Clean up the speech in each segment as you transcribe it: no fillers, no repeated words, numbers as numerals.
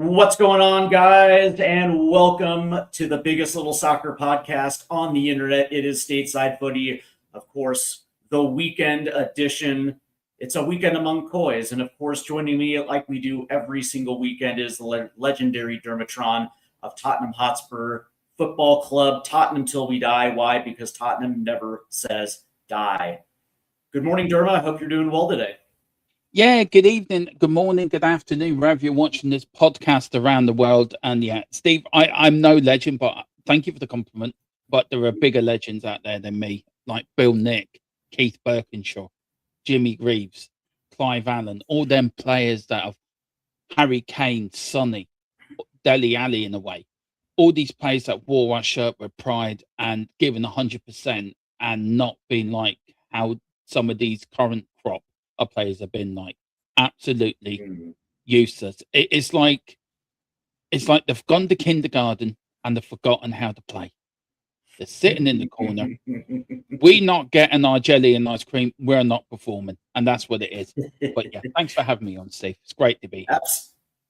What's going on, guys? And welcome to the biggest little soccer podcast on the internet. It is Stateside Footy, of course, the weekend edition. It's a weekend among coys. And of course, joining me like we do every single weekend is the legendary Dermotron of Tottenham Hotspur Football Club. Tottenham till we die. Why? Because Tottenham never says die. Good morning, Derma. I hope you're doing well today. Yeah, good evening, good morning, good afternoon, wherever you're watching this podcast around the world. And yeah, Steve, I'm no legend, but thank you for the compliment. But there are bigger legends out there than me, like Bill Nick, Keith Birkinshaw, Jimmy Greaves, Clive Allen, all them players that have Harry Kane, Sonny, Dele Alli in a way. All these players that wore our shirt with pride and given 100% and not being like how some of these current crop of players have been like absolutely useless. It's like they've gone to kindergarten and they've forgotten how to play. They're sitting in the corner. We not getting our jelly and ice cream. We're not performing, and that's what it is. But yeah, thanks for having me on, Steve. It's great to be here.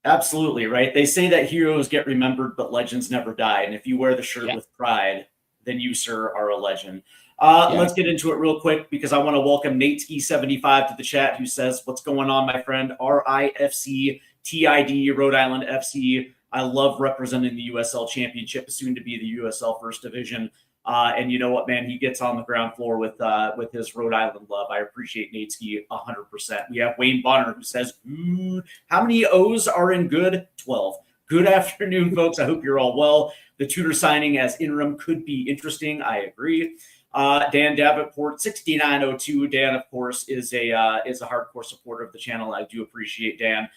Absolutely, right? They say that heroes get remembered, but legends never die. And if you wear the shirt with pride, then you, sir, are a legend. Let's get into it real quick because I want to welcome NateSki75 to the chat, who says, "What's going on, my friend? RIFC TID Rhode Island FC. I love representing the USL Championship, soon to be the USL First Division." And you know what, man? He gets on the ground floor with his Rhode Island love. I appreciate NateSki 100%. We have Wayne Bonner, who says, "How many O's are in good? 12. Good afternoon, folks. I hope you're all well. The Tudor signing as interim could be interesting. I agree." Dan Davenport 6902. Dan, of course, is a hardcore supporter of the channel. I do appreciate Dan.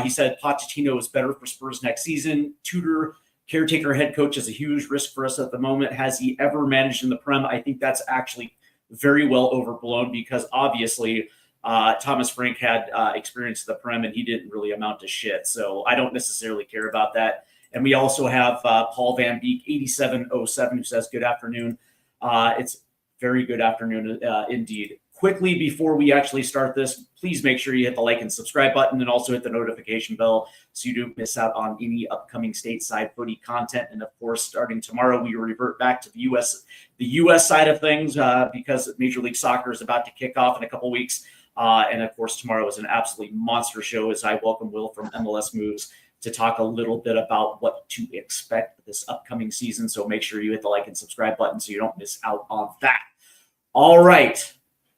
He said Pochettino is better for Spurs next season. Tudor caretaker head coach is a huge risk for us at the moment. Has he ever managed in the Prem? I think that's actually very well overblown because obviously Thomas Frank had experience in the Prem and he didn't really amount to shit. So I don't necessarily care about that. And we also have Paul Van Beek 8707 who says, "Good afternoon." It's very good afternoon indeed. Quickly, before we actually start this, please make sure you hit the like and subscribe button and also hit the notification bell so you don't miss out on any upcoming Stateside Footy content. And of course, starting tomorrow, we revert back to the US side of things because Major League Soccer is about to kick off in a couple weeks. And of course, tomorrow is an absolutely monster show as I welcome Will from MLS Moves to talk a little bit about what to expect this upcoming season. So make sure you hit the like and subscribe button so you don't miss out on that. All right.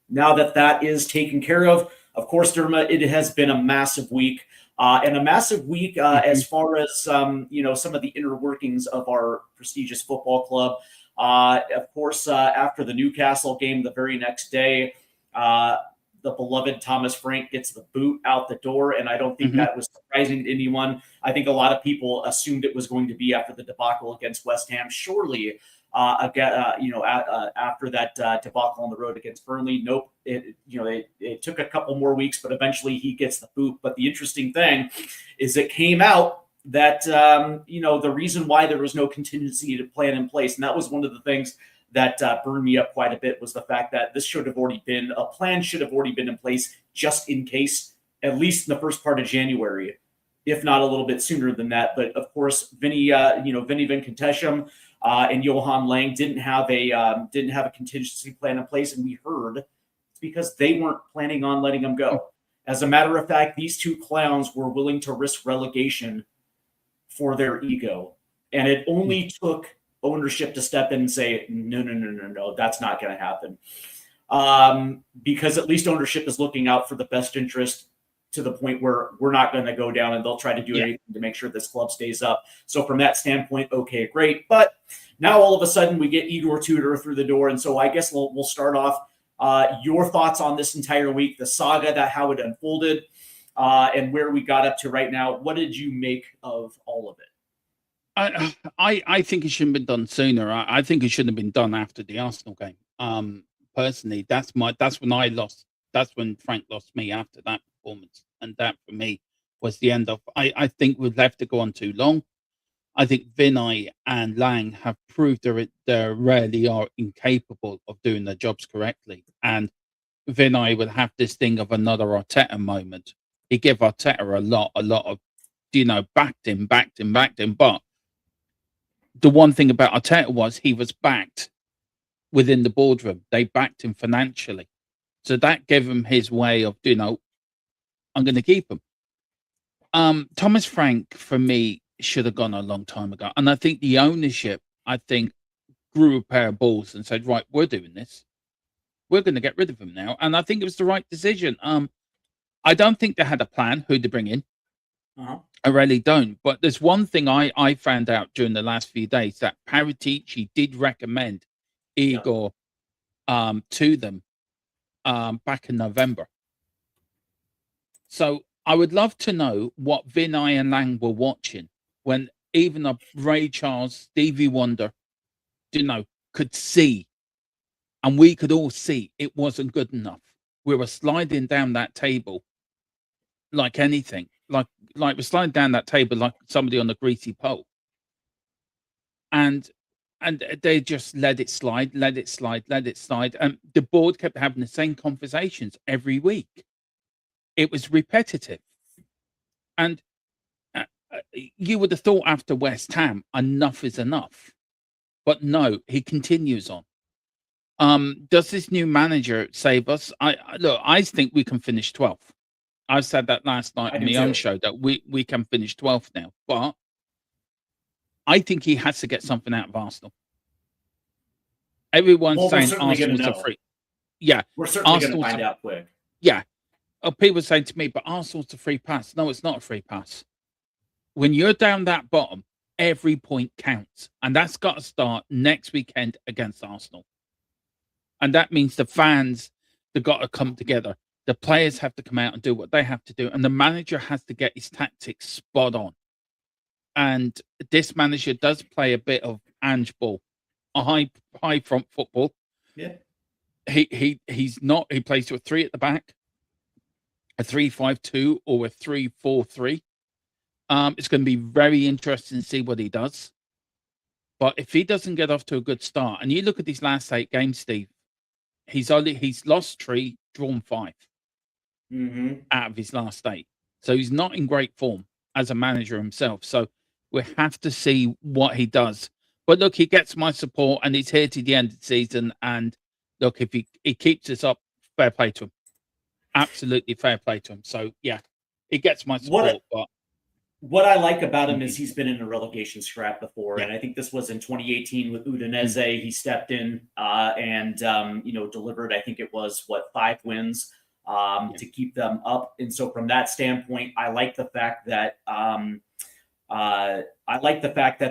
Now that is taken care of course, Derma, it has been a massive week. And a massive week as far as, some of the inner workings of our prestigious football club. Of course, after the Newcastle game the very next day, the beloved Thomas Frank gets the boot out the door, and I don't think that was surprising to anyone. I think a lot of people assumed it was going to be after the debacle against West Ham. Surely, after that debacle on the road against Burnley, nope. It took a couple more weeks, but eventually he gets the boot. But the interesting thing is it came out that, the reason why there was no contingency plan in place, and that was one of the things that burned me up quite a bit, was the fact that this should have already been in place just in case, at least in the first part of January, if not a little bit sooner than that. But of course, Vinny Venkatesham and Johan Lang didn't have a contingency plan in place, and we heard it's because they weren't planning on letting him go. As a matter of fact, these two clowns were willing to risk relegation for their ego, and it only took ownership to step in and say, no, that's not going to happen. Because at least ownership is looking out for the best interest to the point where we're not going to go down, and they'll try to do anything to make sure this club stays up. So from that standpoint, okay, great. But now all of a sudden we get Igor Tudor through the door. And so I guess we'll start off your thoughts on this entire week, the saga, how it unfolded, and where we got up to right now. What did you make of all of it? I think it shouldn't have been done sooner. I think it shouldn't have been done after the Arsenal game. Personally, that's when I lost. That's when Frank lost me after that performance, and that for me was the end of. I think we've left it go on too long. I think Vinay and Lang have proved they really are incapable of doing their jobs correctly, and Vinay would have this thing of another Arteta moment. He gave Arteta a lot of backed him. But the one thing about Arteta was he was backed within the boardroom. They backed him financially. So that gave him his way of, I'm going to keep him. Thomas Frank, for me, should have gone a long time ago. And I think the ownership, grew a pair of balls and said, right, we're doing this. We're going to get rid of him now. And I think it was the right decision. I don't think they had a plan who to bring in. I really don't. But there's one thing I found out during the last few days, that Paratici did recommend Igor to them back in November. So I would love to know what Vinay and Lang were watching when even a Ray Charles, Stevie Wonder, could see, and we could all see it wasn't good enough. We were sliding down that table like anything, like we're sliding down that table like somebody on a greasy pole. And they just let it slide. And the board kept having the same conversations every week. It was repetitive. And you would have thought after West Ham, enough is enough. But no, he continues on. Does this new manager save us? I think we can finish 12th. I said that last night on my own show, that we can finish 12th now. But I think he has to get something out of Arsenal. Everyone's saying Arsenal's a free. Yeah. We're certainly going to find out quick. Yeah. People saying to me, but Arsenal's a free pass. No, it's not a free pass. When you're down that bottom, every point counts. And that's got to start next weekend against Arsenal. And that means the fans, they've got to come together. The players have to come out and do what they have to do. And the manager has to get his tactics spot on. And this manager does play a bit of Ange ball, a high front football. Yeah. He's not, he plays with 3 at the back, a 3-5-2 or a 3-4-3. It's going to be very interesting to see what he does. But if he doesn't get off to a good start, and you look at these last 8 games, Steve, he's lost 3, drawn 5 out of his last 8. So he's not in great form as a manager himself. So we have to see what he does. But look, he gets my support, and he's here to the end of the season. And look, if he keeps this up, fair play to him. Absolutely fair play to him. So yeah, he gets my support. What I like about him is he's been in a relegation scrap before, and I think this was in 2018 with Udinese. He stepped in and delivered. I think it was 5 wins to keep them up. And so from that standpoint, I like the fact that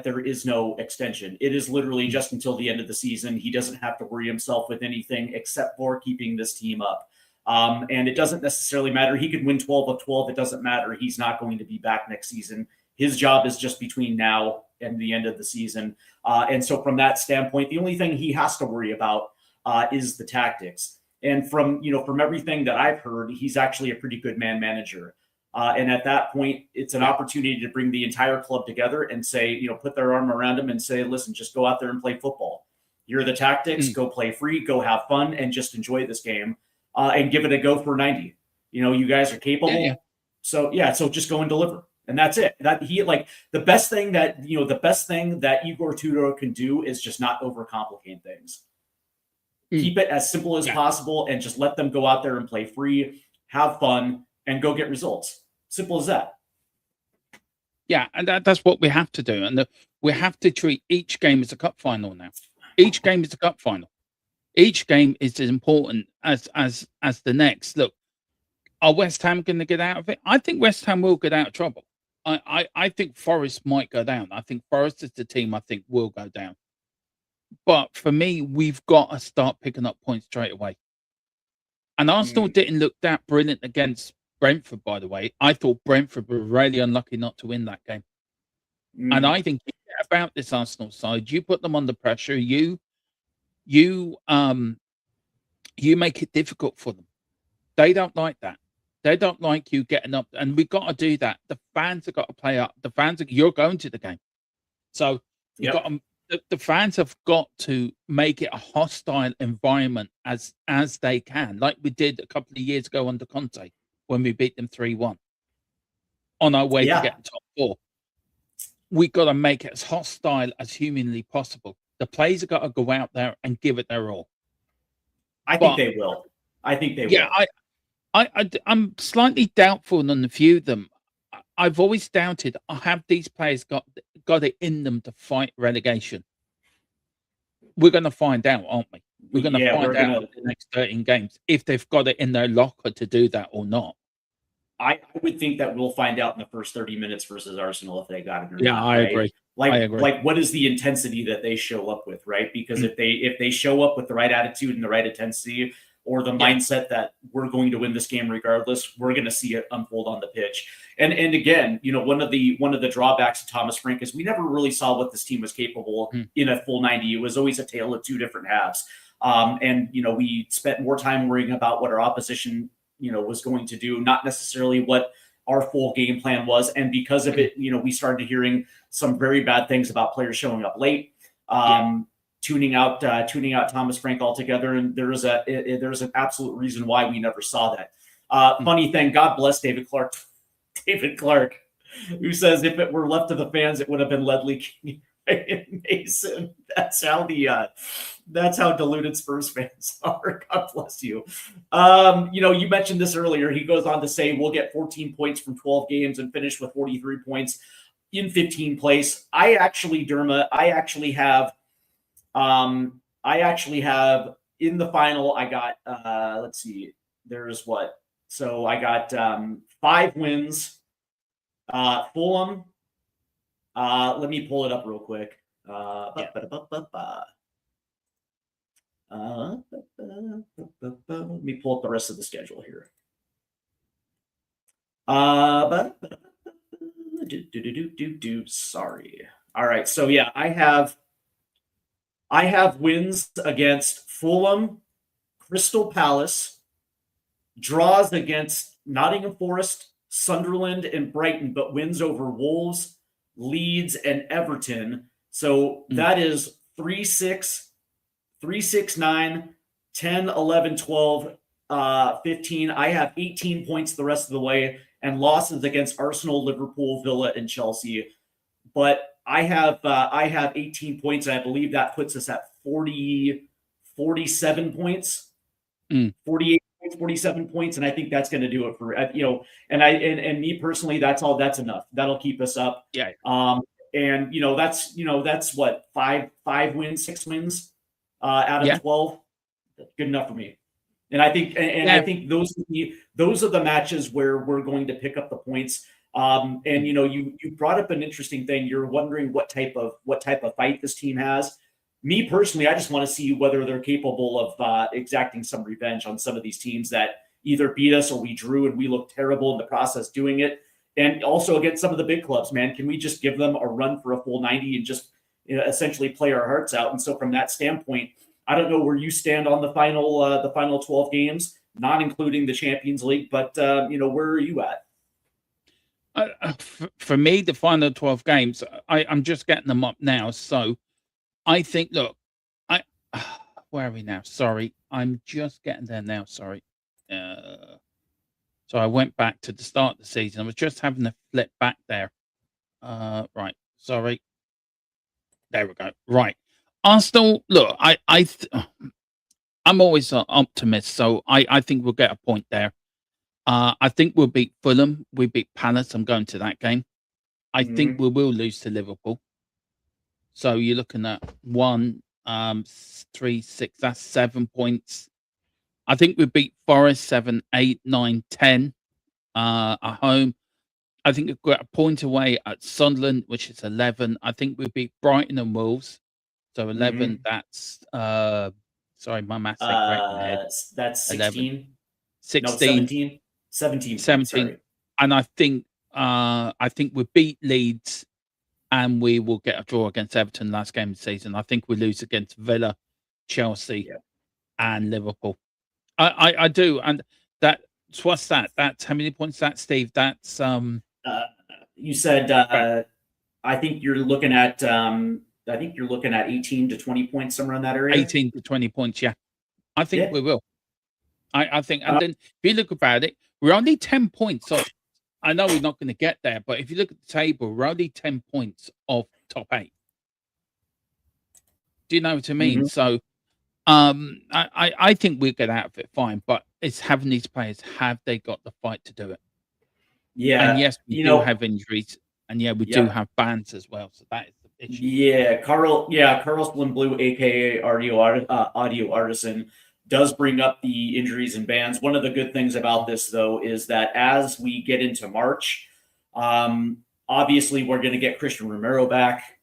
there is no extension. It is literally just until the end of the season. He doesn't have to worry himself with anything except for keeping this team up. And it doesn't necessarily matter. He could win 12 of 12. It doesn't matter. He's not going to be back next season. His job is just between now and the end of the season. And so from that standpoint, the only thing he has to worry about is the tactics. And from everything that I've heard, he's actually a pretty good man manager. And at that point, it's an opportunity to bring the entire club together and say, put their arm around him and say, listen, just go out there and play football. Here are the tactics. Go play free, go have fun, and just enjoy this game. And give it a go for 90. You guys are capable. Yeah. So just go and deliver. And that's it. The best thing that Igor Tudor can do is just not overcomplicate things. Keep it as simple as possible and just let them go out there and play free, have fun, and go get results. Simple as that. Yeah, and that's what we have to do. And we have to treat each game as a cup final now. Each game is a cup final. Each game is as important as the next. Look, are West Ham going to get out of it? I think West Ham will get out of trouble. I think Forest might go down. I think Forest is the team I think will go down. But for me, we've got to start picking up points straight away. And Arsenal didn't look that brilliant against Brentford, by the way. I thought Brentford were really unlucky not to win that game. And I think about this Arsenal side, you put them under pressure, you make it difficult for them. They don't like that. They don't like you getting up, and we've got to do that. The fans have got to play up. You're going to the game, so the fans have got to make it a hostile environment as they can, like we did a couple of years ago under Conte when we beat them 3-1. on our way to get the top 4. We've got to make it as hostile as humanly possible. The players have got to go out there and give it their all. I think they will. Yeah, I'm slightly doubtful on a few of them. I've always doubted, have these players got it in them to fight relegation? We're going to find out, aren't we? We're going to find out in the next 13 games if they've got it in their locker to do that or not. I would think that we'll find out in the first 30 minutes versus Arsenal if they got it or not. Yeah, I agree. Like what is the intensity that they show up with, right? Because if they show up with the right attitude and the right intensity, or the mindset that we're going to win this game regardless, we're going to see it unfold on the pitch. And again, one of the drawbacks of Thomas Frank is we never really saw what this team was capable in a full 90. It was always a tale of two different halves. And we spent more time worrying about what our opposition was going to do, not necessarily what our full game plan was. And because of it, we started hearing some very bad things about players showing up late, tuning out Thomas Frank altogether. And there's an absolute reason why we never saw that. Funny thing, God bless David Clark, who says if it were left to the fans, it would have been Ledley King and Mason. That's how deluded Spurs fans are. God bless you. You mentioned this earlier. He goes on to say we'll get 14 points from 12 games and finish with 43 points in 15th place. I actually have in the final, I got let's see, there's what? So I got 5 wins. Fulham. Let me pull it up real quick. Let me pull up the rest of the schedule here. Sorry. All right. So yeah, I have wins against Fulham, Crystal Palace, draws against Nottingham Forest, Sunderland, and Brighton, but wins over Wolves, Leeds, and Everton. So that is 3-6, 3-6-9, 10, 11, 12, 15. I have 18 points the rest of the way, and losses against Arsenal, Liverpool, Villa, and Chelsea. But I have 18 points, and I believe that puts us at 47 points, 48 points, 47 points, and I think that's going to do it for and me personally, that's enough. That'll keep us up. Yeah. And that's what 5 wins, 6 wins out of 12. That's good enough for me. And I think I think those are the matches where we're going to pick up the points. And you brought up an interesting thing. You're wondering what type of fight this team has. Me personally, I just want to see whether they're capable of exacting some revenge on some of these teams that either beat us or we drew and we looked terrible in the process doing it. And also against some of the big clubs, man, can we just give them a run for a full 90 and just essentially play our hearts out? And so from that standpoint, I don't know where you stand on the final 12 games, not including the Champions League, but where are you at? For me, the final 12 games, I'm just getting them up now. So I think, look, where are we now? Sorry, I'm just getting there now. Sorry. So I went back to the start of the season. I was just having a flip back there. Right. Sorry. There we go. Right. Arsenal, look, I'm always an optimist, so I think we'll get a point there. I think we'll beat Fulham. We beat Palace. I'm going to that game. I think we will lose to Liverpool. So you're looking at 1, 3, 6. That's 7 points. I think we beat Forest 7, 8, 9, 10 at home. I think we've got a point away at Sunderland, which is 11. I think we beat Brighton and Wolves. So 11, that's sorry, my maths ain't right in my head. That's 16. 11. 16. No, 17. 17. 17. And I think we beat Leeds and we will get a draw against Everton last game of the season. I think we lose against Villa, Chelsea, and Liverpool. I do. And what's that? That's how many points that, Steve? That's you said I think you're looking at 18 to 20 points, somewhere in that area. 18 to 20 points, yeah. I think we will. I think, and then if you look about it, we're only 10 points off I know we're not going to get there, but if you look at the table, we're only 10 points off top 8. Do you know what I mean? Mm-hmm. So I think we'll get out of it fine, but it's having these players, have they got the fight to do it? Yeah. And yes, we do have injuries, and we do have bans as well. So that is the issue. Yeah, Carl Slim Blue, aka Audio Artisan, does bring up the injuries and bans. One of the good things about this, though, is that as we get into March, obviously we're going to get Christian Romero back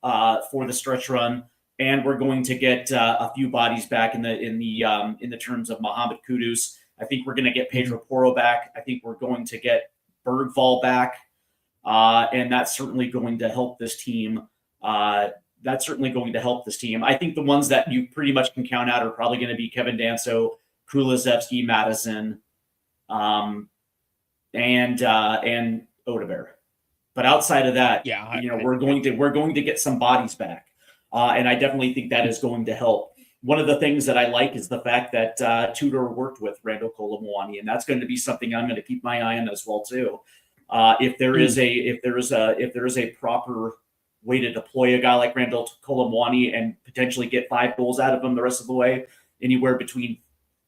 for the stretch run, and we're going to get a few bodies back in the terms of Mohamed Kudus. I think we're going to get Pedro Porro back. I think we're going to get Bergvall back, and that's certainly going to help this team. I think the ones that you pretty much can count out are probably going to be Kevin Danso, Kulusevski, Madison, and Odegaard. But outside of that, we're going to get some bodies back, and I definitely think that is going to help. One of the things that I like is the fact that Tudor worked with Randall Colomwani, and that's going to be something I'm going to keep my eye on as well too. If there is a proper way to deploy a guy like Randall Colomwani and potentially get 5 goals out of him the rest of the way, anywhere between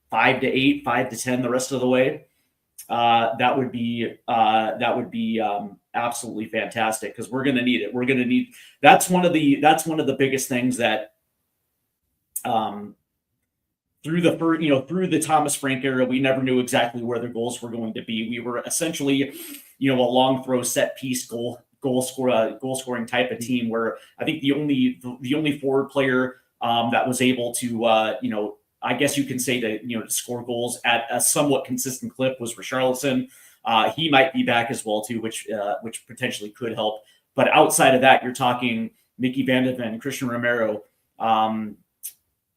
5 to 8, 5 to 10 the rest of the way, that would be absolutely fantastic, because we're going to need it. We're going to need that's one of the biggest things that through the Thomas Frank era, we never knew exactly where the goals were going to be. We were essentially, a long throw set piece goal scoring type of team, where I think the only forward player that was able to I guess you can say to score goals at a somewhat consistent clip was Richarlison. He might be back as well too, which potentially could help. But outside of that, you're talking Mickey Van de Ven, Christian Romero, João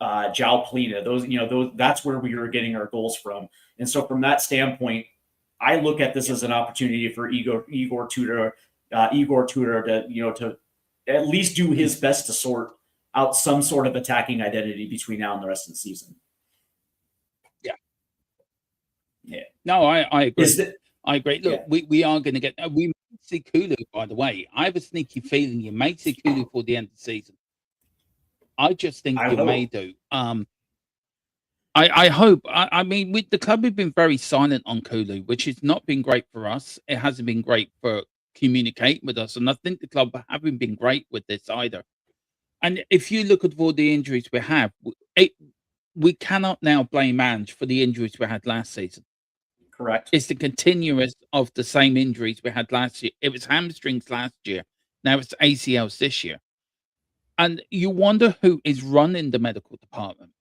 Plina. Those that's where we were getting our goals from. And so from that standpoint, I look at this as an opportunity for Igor Tudor to at least do his best to sort out some sort of attacking identity between now and the rest of the season. Yeah. No, I agree. I agree. Look, we are going to get. We may see Kulu, by the way. I have a sneaky feeling you may see Kulu for the end of the season. I just think you may do. I hope. I mean, with the club, we've been very silent on Kulu, which has not been great for us. It hasn't been great for communicating with us, and I think the club haven't been great with this either. And if you look at all the injuries we have, we cannot now blame Ange for the injuries we had last season. Correct. It's the continuous of the same injuries we had last year. It was hamstrings last year. Now it's ACLs this year. And you wonder who is running the medical department,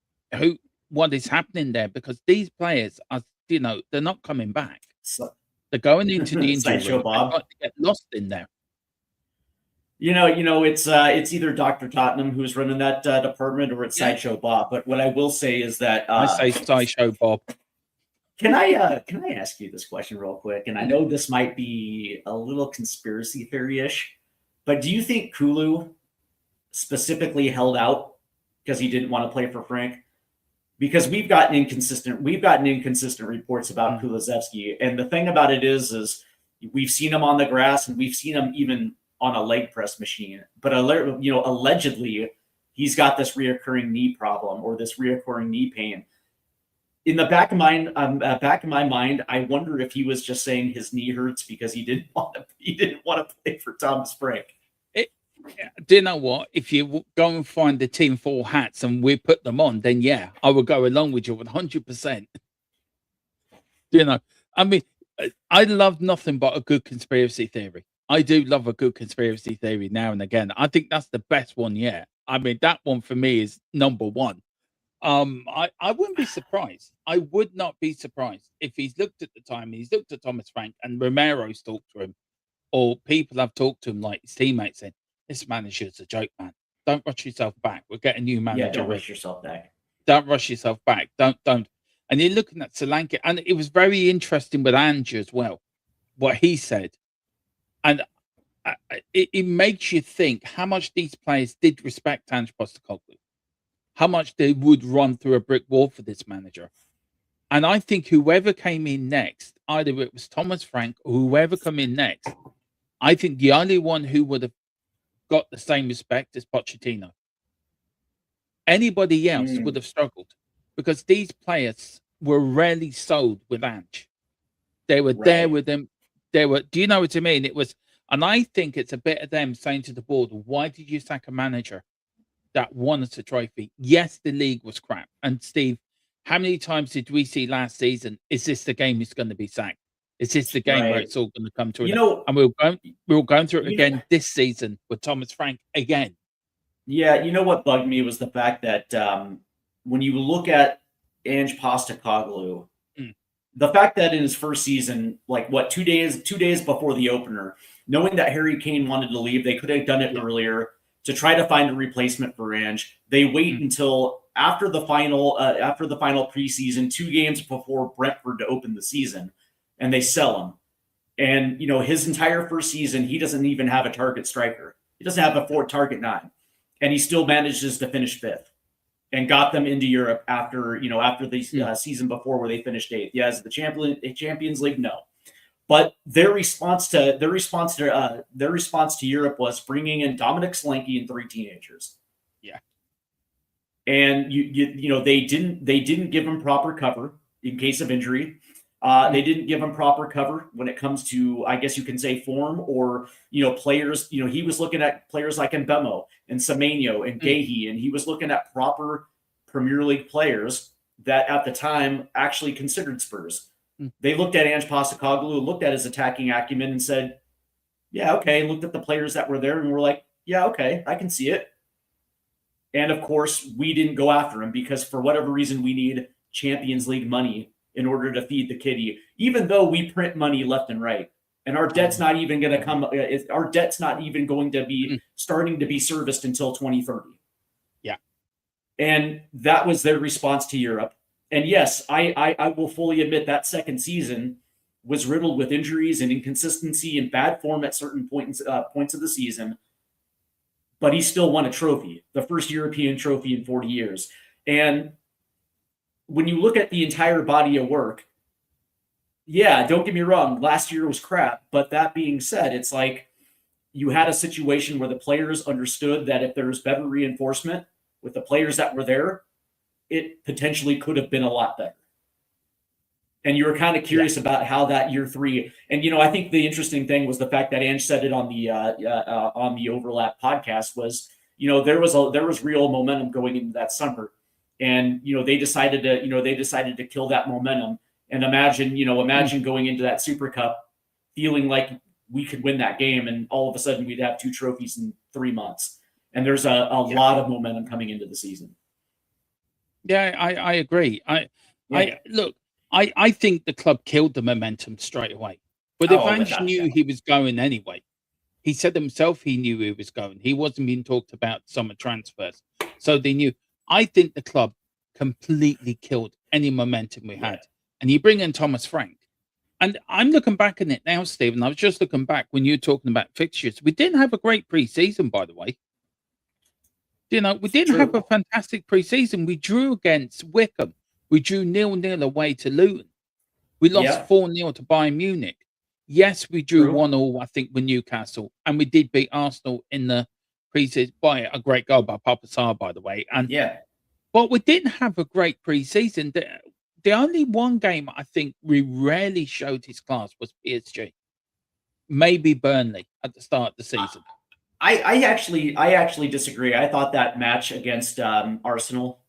what is happening there, because these players are, they're not coming back. They're going into the injury room. They get lost in there. It's either Dr. Tottenham who's running that department, or it's Sideshow Bob. But what I will say is that I say Sideshow Bob. Can I ask you this question real quick? And I know this might be a little conspiracy theory-ish, but do you think Kulu specifically held out because he didn't want to play for Frank? Because we've gotten inconsistent reports about Kulusevski, and the thing about it is we've seen him on the grass, and we've seen him even on a leg press machine. But allegedly, he's got this reoccurring knee problem, or this reoccurring knee pain. In the back of my mind, I wonder if he was just saying his knee hurts because he didn't want to play for Thomas Frank. Do you know what? If you go and find the Team 4 hats and we put them on, then yeah, I would go along with you 100%. I mean, I love nothing but a good conspiracy theory. I do love a good conspiracy theory now and again. I think that's the best one yet. I mean, that one for me is number one. I wouldn't be surprised. I would not be surprised if he's looked at the time, he's looked at Thomas Frank, and Romero's talked to him, or people have talked to him, like his teammates saying, "This manager's a joke, man. Don't rush yourself back. We'll get a new manager." Yeah, don't rush yourself back. Don't rush yourself back. Don't. And you're looking at Solanke, and it was very interesting with Andrew as well, what he said. And it makes you think how much these players did respect Ange Postecoglou, how much they would run through a brick wall for this manager. And I think whoever came in next either it was Thomas Frank or whoever come in next, I think the only one who would have got the same respect is Pochettino. Anybody else would have struggled because these players were rarely sold with Ange. They were there with him. They were, do you know what I mean? It was, and I think it's a bit of them saying to the board, why did you sack a manager that won us a trophy? Yes, the league was crap. And Steve, how many times did we see last season? Is this the game he's going to be sacked? Is this the game where it's all going to come to an end? And we were going through it again this season with Thomas Frank again. Yeah, you know what bugged me was the fact that when you look at Ange Postecoglou, the fact that in his first season, like 2 days before the opener, knowing that Harry Kane wanted to leave, they could have done it earlier to try to find a replacement for Ange. They wait until after the final preseason, 2 games before Brentford to open the season, and they sell him. And his entire first season, he doesn't even have a target striker. He doesn't have a target 9. And he still manages to finish 5th and got them into Europe after the season before where they finished 8th. Yes, the Champions League, no. But their response to Europe was bringing in Dominic Solanke and 3 teenagers. Yeah. And they didn't give him proper cover in case of injury. They didn't give him proper cover when it comes to, I guess you can say, form or, players. He was looking at players like Mbemo and Semenyo and Guehi, and he was looking at proper Premier League players that at the time actually considered Spurs. They looked at Ange Postecoglou, looked at his attacking acumen and said, yeah, okay, looked at the players that were there and were like, yeah, okay, I can see it. And of course, we didn't go after him because for whatever reason, we need Champions League money in order to feed the kitty, even though we print money left and right. And our debt's not even going to come. Our debt's not even going to be starting to be serviced until 2030. Yeah. And that was their response to Europe. And yes, I will fully admit that second season was riddled with injuries and inconsistency and bad form at certain points of the season. But he still won a trophy, the first European trophy in 40 years. And when you look at the entire body of work, yeah, don't get me wrong, last year was crap. But that being said, it's like you had a situation where the players understood that if there was better reinforcement with the players that were there, it potentially could have been a lot better. And you were kind of curious about how that year 3, and I think the interesting thing was the fact that Ange said it on the Overlap podcast was, there was real momentum going into that summer. And they decided to kill that momentum. And imagine going into that Super Cup feeling like we could win that game, and all of a sudden we'd have 2 trophies in 3 months. And there's a lot of momentum coming into the season. Yeah, I agree. I think the club killed the momentum straight away. But if Ange knew he was going anyway, he said himself he knew he was going. He wasn't being talked about summer transfers, so they knew. I think the club completely killed any momentum we had. And you bring in Thomas Frank. And I'm looking back on it now, Stephen. I was just looking back when you were talking about fixtures. We didn't have a great preseason, by the way. We didn't have a fantastic preseason. We drew against Wickham. We drew 0-0 away to Luton. We lost 4-0 to Bayern Munich. Yes, we drew 1-1, I think, with Newcastle. And we did beat Arsenal in the preseason by a great goal by Papa Sarr, by the way. And but we didn't have a great preseason. The only one game I think we rarely showed his class was PSG. Maybe Burnley at the start of the season. I actually disagree. I thought that match against Arsenal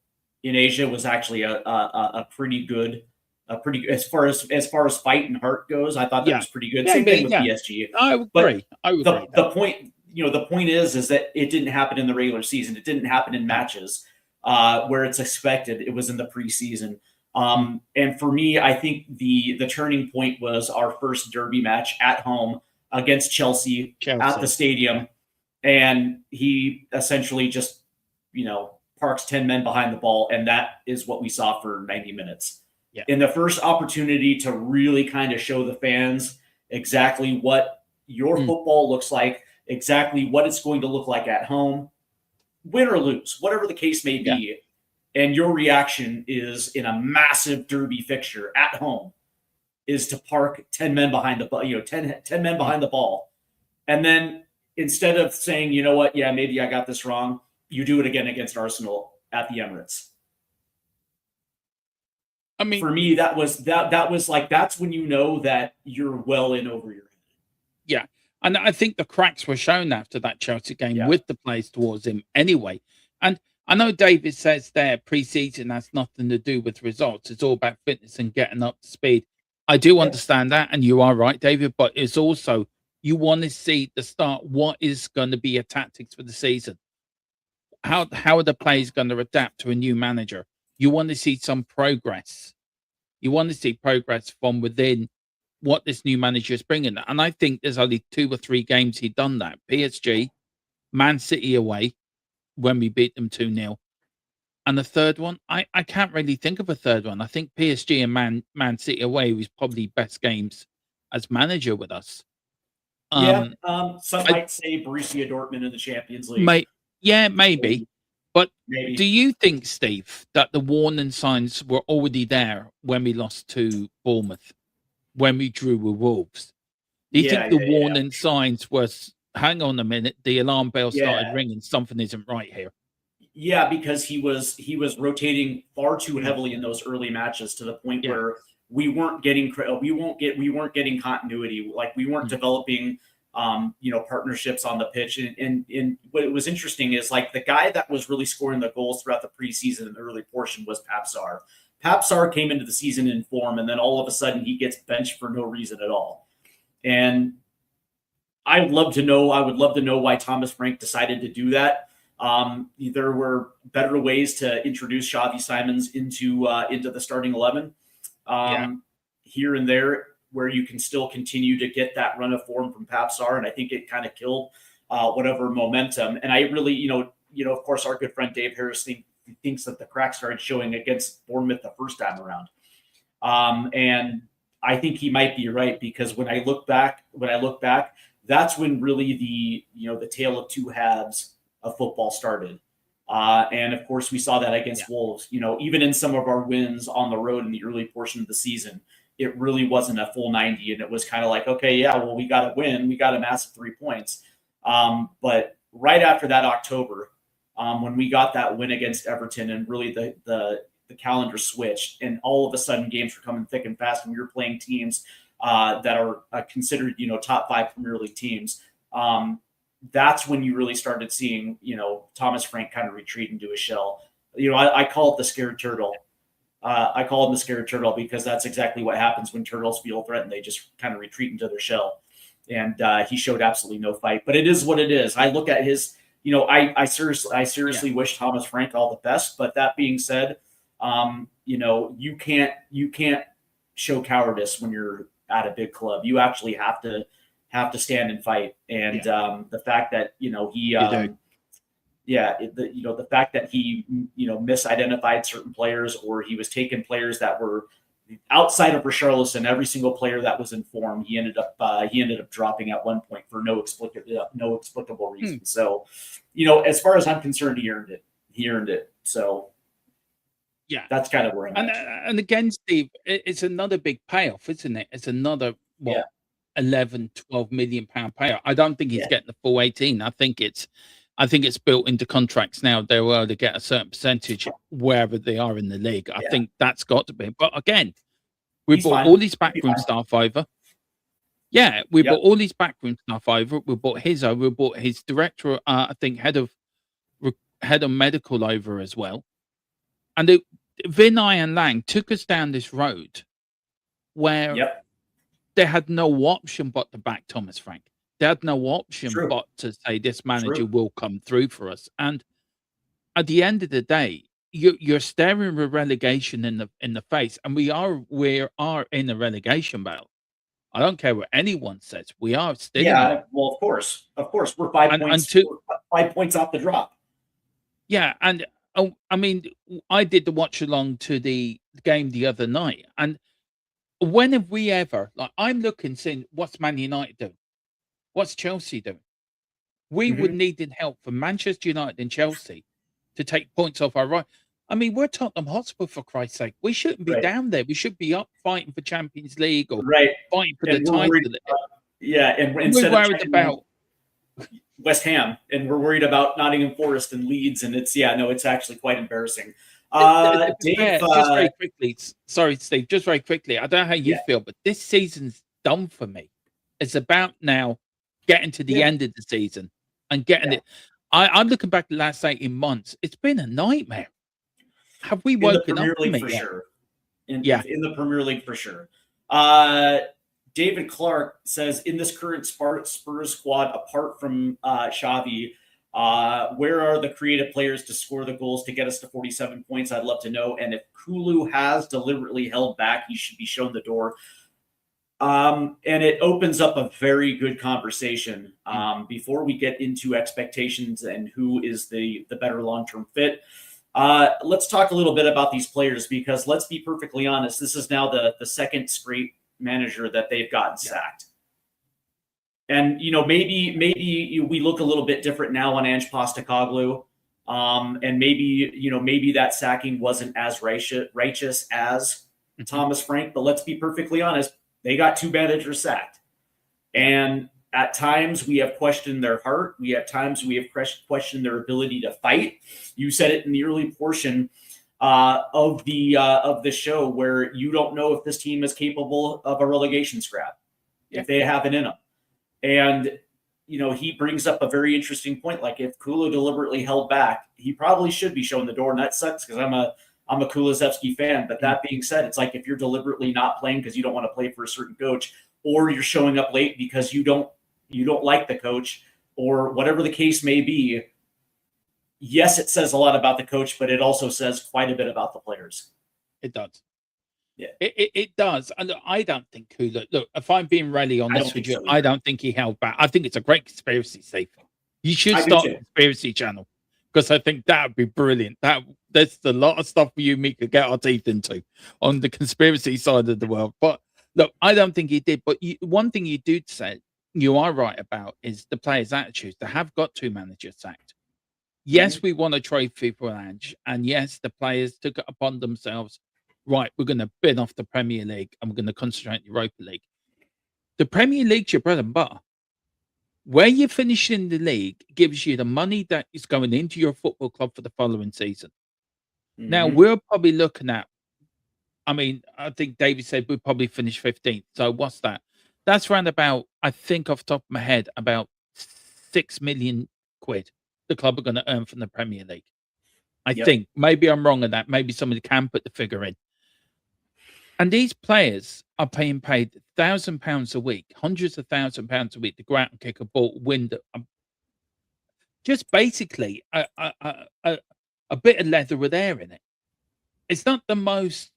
in Asia was actually a pretty good, as far as fight and heart goes. I thought that was pretty good. Same thing with PSG. I agree. The point, the point is that it didn't happen in the regular season. It didn't happen in matches where it's expected. It was in the preseason. And for me, I think the turning point was our first derby match at home against Chelsea. At the stadium. And he essentially just, parks 10 men behind the ball. And that is what we saw for 90 minutes. Yeah. In the first opportunity to really kind of show the fans exactly what your football looks like, exactly what it's going to look like at home, win or lose, whatever the case may be. And your reaction is in a massive derby fixture at home. is to park 10 men behind the ball, 10 men behind the ball. And then instead of saying, you know what, yeah, maybe I got this wrong, you do it again against Arsenal at the Emirates. I mean, for me, that was like, that's when you know that you're well in over your head. Yeah. And I think the cracks were shown after that Chelsea game with the plays towards him anyway. And I know David says there pre-season has nothing to do with results. It's all about fitness and getting up to speed. I do understand that, and you are right, David, but it's also you want to see the start. What is going to be your tactics for the season? How are the players going to adapt to a new manager? You want to see some progress. You want to see progress from within what this new manager is bringing. And I think there's only 2 or 3 games he'd done that. PSG, Man City away, when we beat them 2-0. And the third one, I can't really think of a third one. I think PSG and Man City away was probably best games as manager with us. Some might say Borussia Dortmund in the Champions League. Maybe. But maybe. Do you think, Steve, that the warning signs were already there when we lost to Bournemouth, when we drew with Wolves? Do you think the warning signs was, hang on a minute, the alarm bell started ringing, something isn't right here? Yeah, because he was rotating far too heavily in those early matches to the point where we weren't getting continuity. Like we weren't developing partnerships on the pitch. And what was interesting is like the guy that was really scoring the goals throughout the preseason in the early portion was Pap Sarr. Pap Sarr came into the season in form, and then all of a sudden he gets benched for no reason at all. And I would love to know why Thomas Frank decided to do that. There were better ways to introduce Xavi Simons into the starting 11 here and there, where you can still continue to get that run of form from Pap Sarr, and I think it kind of killed whatever momentum. And I really, of course, our good friend Dave Harris thinks that the cracks started showing against Bournemouth the first time around, and I think he might be right, because when I look back, that's when really the tale of two halves of football started. And of course we saw that against Wolves, even in some of our wins on the road in the early portion of the season, it really wasn't a full 90. And it was kind of like, okay, we got to win. We got a massive 3 points. But right after that October, when we got that win against Everton, and really the calendar switched, and all of a sudden games were coming thick and fast, and we were playing teams that are considered, top 5 Premier League teams. That's when you really started seeing, Thomas Frank kind of retreat into a shell. I call it the scared turtle. I call him the scared turtle because that's exactly what happens when turtles feel threatened. They just kind of retreat into their shell. And he showed absolutely no fight. But it is what it is. I look at his, I seriously wish Thomas Frank all the best. But that being said, you can't show cowardice when you're at a big club. You actually have to stand and fight. And the fact that the fact that he misidentified certain players, or he was taking players that were outside of Richarlison, every single player that was in form, he ended up dropping at one point for no explicable reason. So, as far as I'm concerned, he earned it. So that's kind of where I'm at. And again, Steve, it's another big payoff, isn't it? It's another 11, 12 million pound payout. I don't think he's getting the full 18. I think it's built into contracts now. They will to get a certain percentage wherever they are in the league. I think that's got to be. But again, we brought all these backroom staff over. Yeah, we brought all these backroom staff over. We brought his over. We brought his director, I think head of medical over as well. And Vinay and Lang took us down this road where they had no option but to back Thomas Frank. They had no option but to say this manager will come through for us. And at the end of the day, you're staring with relegation in the face, and we are in a relegation battle. I don't care what anyone says. We are still. Yeah, well, of course, we're 5 points. We're 5 points off the drop. Yeah, and I mean, I did the watch along to the game the other night, and when have we ever, I'm looking, saying, what's Man United doing? What's Chelsea doing? We would need help from Manchester United and Chelsea to take points off our right. I mean, we're Tottenham Hotspur, for Christ's sake. We shouldn't be down there. We should be up fighting for Champions League or fighting for the title. And we're worried about West Ham, and we're worried about Nottingham Forest and Leeds, and it's actually quite embarrassing. Dave, just very quickly, sorry, Steve, just very quickly. I don't know how you feel, but this season's done for me. It's about now getting to the end of the season and getting it. I'm looking back at the last 18 months. It's been a nightmare. Have we woken up from it yet? Sure. In the Premier League for sure. David Clark says, in this current Spurs squad, apart from Xavi, where are the creative players to score the goals to get us to 47 points? I'd love to know. And if Kulu has deliberately held back, he should be shown the door. And it opens up a very good conversation before we get into expectations and who is the better long-term fit. Let's talk a little bit about these players, because let's be perfectly honest, this is now the second straight manager that they've gotten sacked. And, maybe we look a little bit different now on Ange Postecoglou. And maybe that sacking wasn't as righteous as Thomas Frank, but let's be perfectly honest, they got two managers sacked. And at times we have questioned their heart. We have times we have questioned their ability to fight. You said it in the early portion of the show, where you don't know if this team is capable of a relegation scrap, if they have it in them. And, he brings up a very interesting point. Like, if Kulu deliberately held back, he probably should be shown the door. And that sucks, because I'm a Kulusevski fan. But that being said, it's like, if you're deliberately not playing because you don't want to play for a certain coach, or you're showing up late because you don't like the coach, or whatever the case may be, yes, it says a lot about the coach, but it also says quite a bit about the players. It does. Yeah, it does. And I don't think Kulu, look, if I'm being really honest with you, I don't think he held back. I think it's a great conspiracy, Steve. You should start a conspiracy channel, because I think that would be brilliant. There's a lot of stuff you and me could get our teeth into on the conspiracy side of the world. But look, I don't think he did. But one thing you do say, you are right about, is the players' attitudes. They have got two managers sacked. Yes, we won a trophy for Ange, and yes, the players took it upon themselves. Right, we're going to bin off the Premier League and we're going to concentrate on the Europa League. The Premier League's your bread and butter. Where you finish in the league gives you the money that is going into your football club for the following season. Now, we're probably looking at, I think David said we'd probably finish 15th. So what's that? That's around about, I think off the top of my head, about 6 million quid the club are going to earn from the Premier League. I think. Maybe I'm wrong on that. Maybe somebody can put the figure in. And these players are paid £1,000 a week, hundreds of £1,000s a week to go out and kick a ball, win just basically a bit of leather with air in it. It's not the most,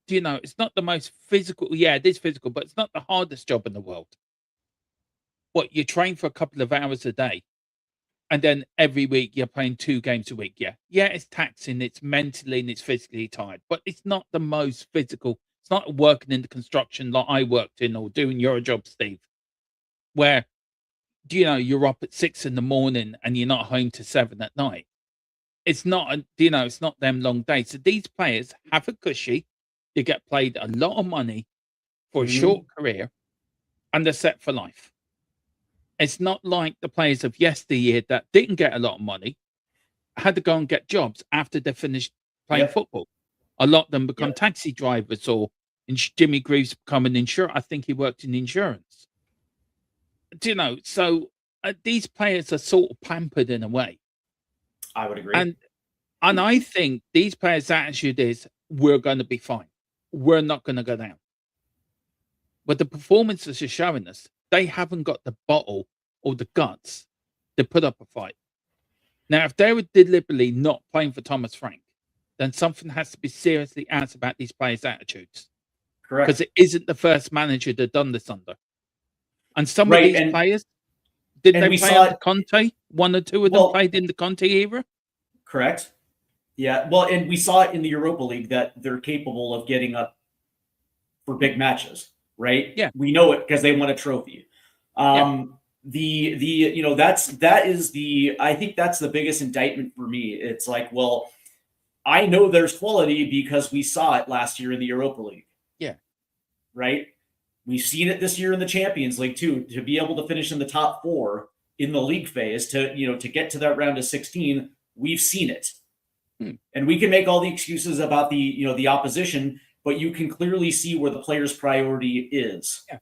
it's not the most physical. Yeah, it is physical, but it's not the hardest job in the world. What, you train for a couple of hours a day, and then every week you're playing 2 games a week. Yeah, it's taxing, it's mentally and it's physically tired, but it's not the most physical. It's not working in the construction like I worked in, or doing your job, Steve, where, you're up at 6 a.m. and you're not home till 7 at night. It's not, it's not them long days. So these players have a cushy. They get paid a lot of money for a short career, and they're set for life. It's not like the players of yesteryear that didn't get a lot of money, had to go and get jobs after they finished playing football. A lot of them become taxi drivers, or Jimmy Greaves become an insurer. I think he worked in insurance. So these players are sort of pampered in a way. I would agree. And I think these players' attitude is, we're going to be fine. We're not going to go down. But the performances are showing us they haven't got the bottle or the guts to put up a fight. Now, if they were deliberately not playing for Thomas Frank, then something has to be seriously asked about these players' attitudes. Correct. Because it isn't the first manager they've done this under. And some of these players, did they play under Conte? One or two of them played in the Conte era? Correct. Yeah. Well, and we saw it in the Europa League that they're capable of getting up for big matches, right? Yeah. We know it because they won a trophy. I think that's the biggest indictment for me. It's like, well, I know there's quality because we saw it last year in the Europa League. Yeah. Right? We've seen it this year in the Champions League too, to be able to finish in the top 4 in the league phase, to get to that round of 16. We've seen it. And we can make all the excuses about the opposition, but you can clearly see where the player's priority is. Yeah.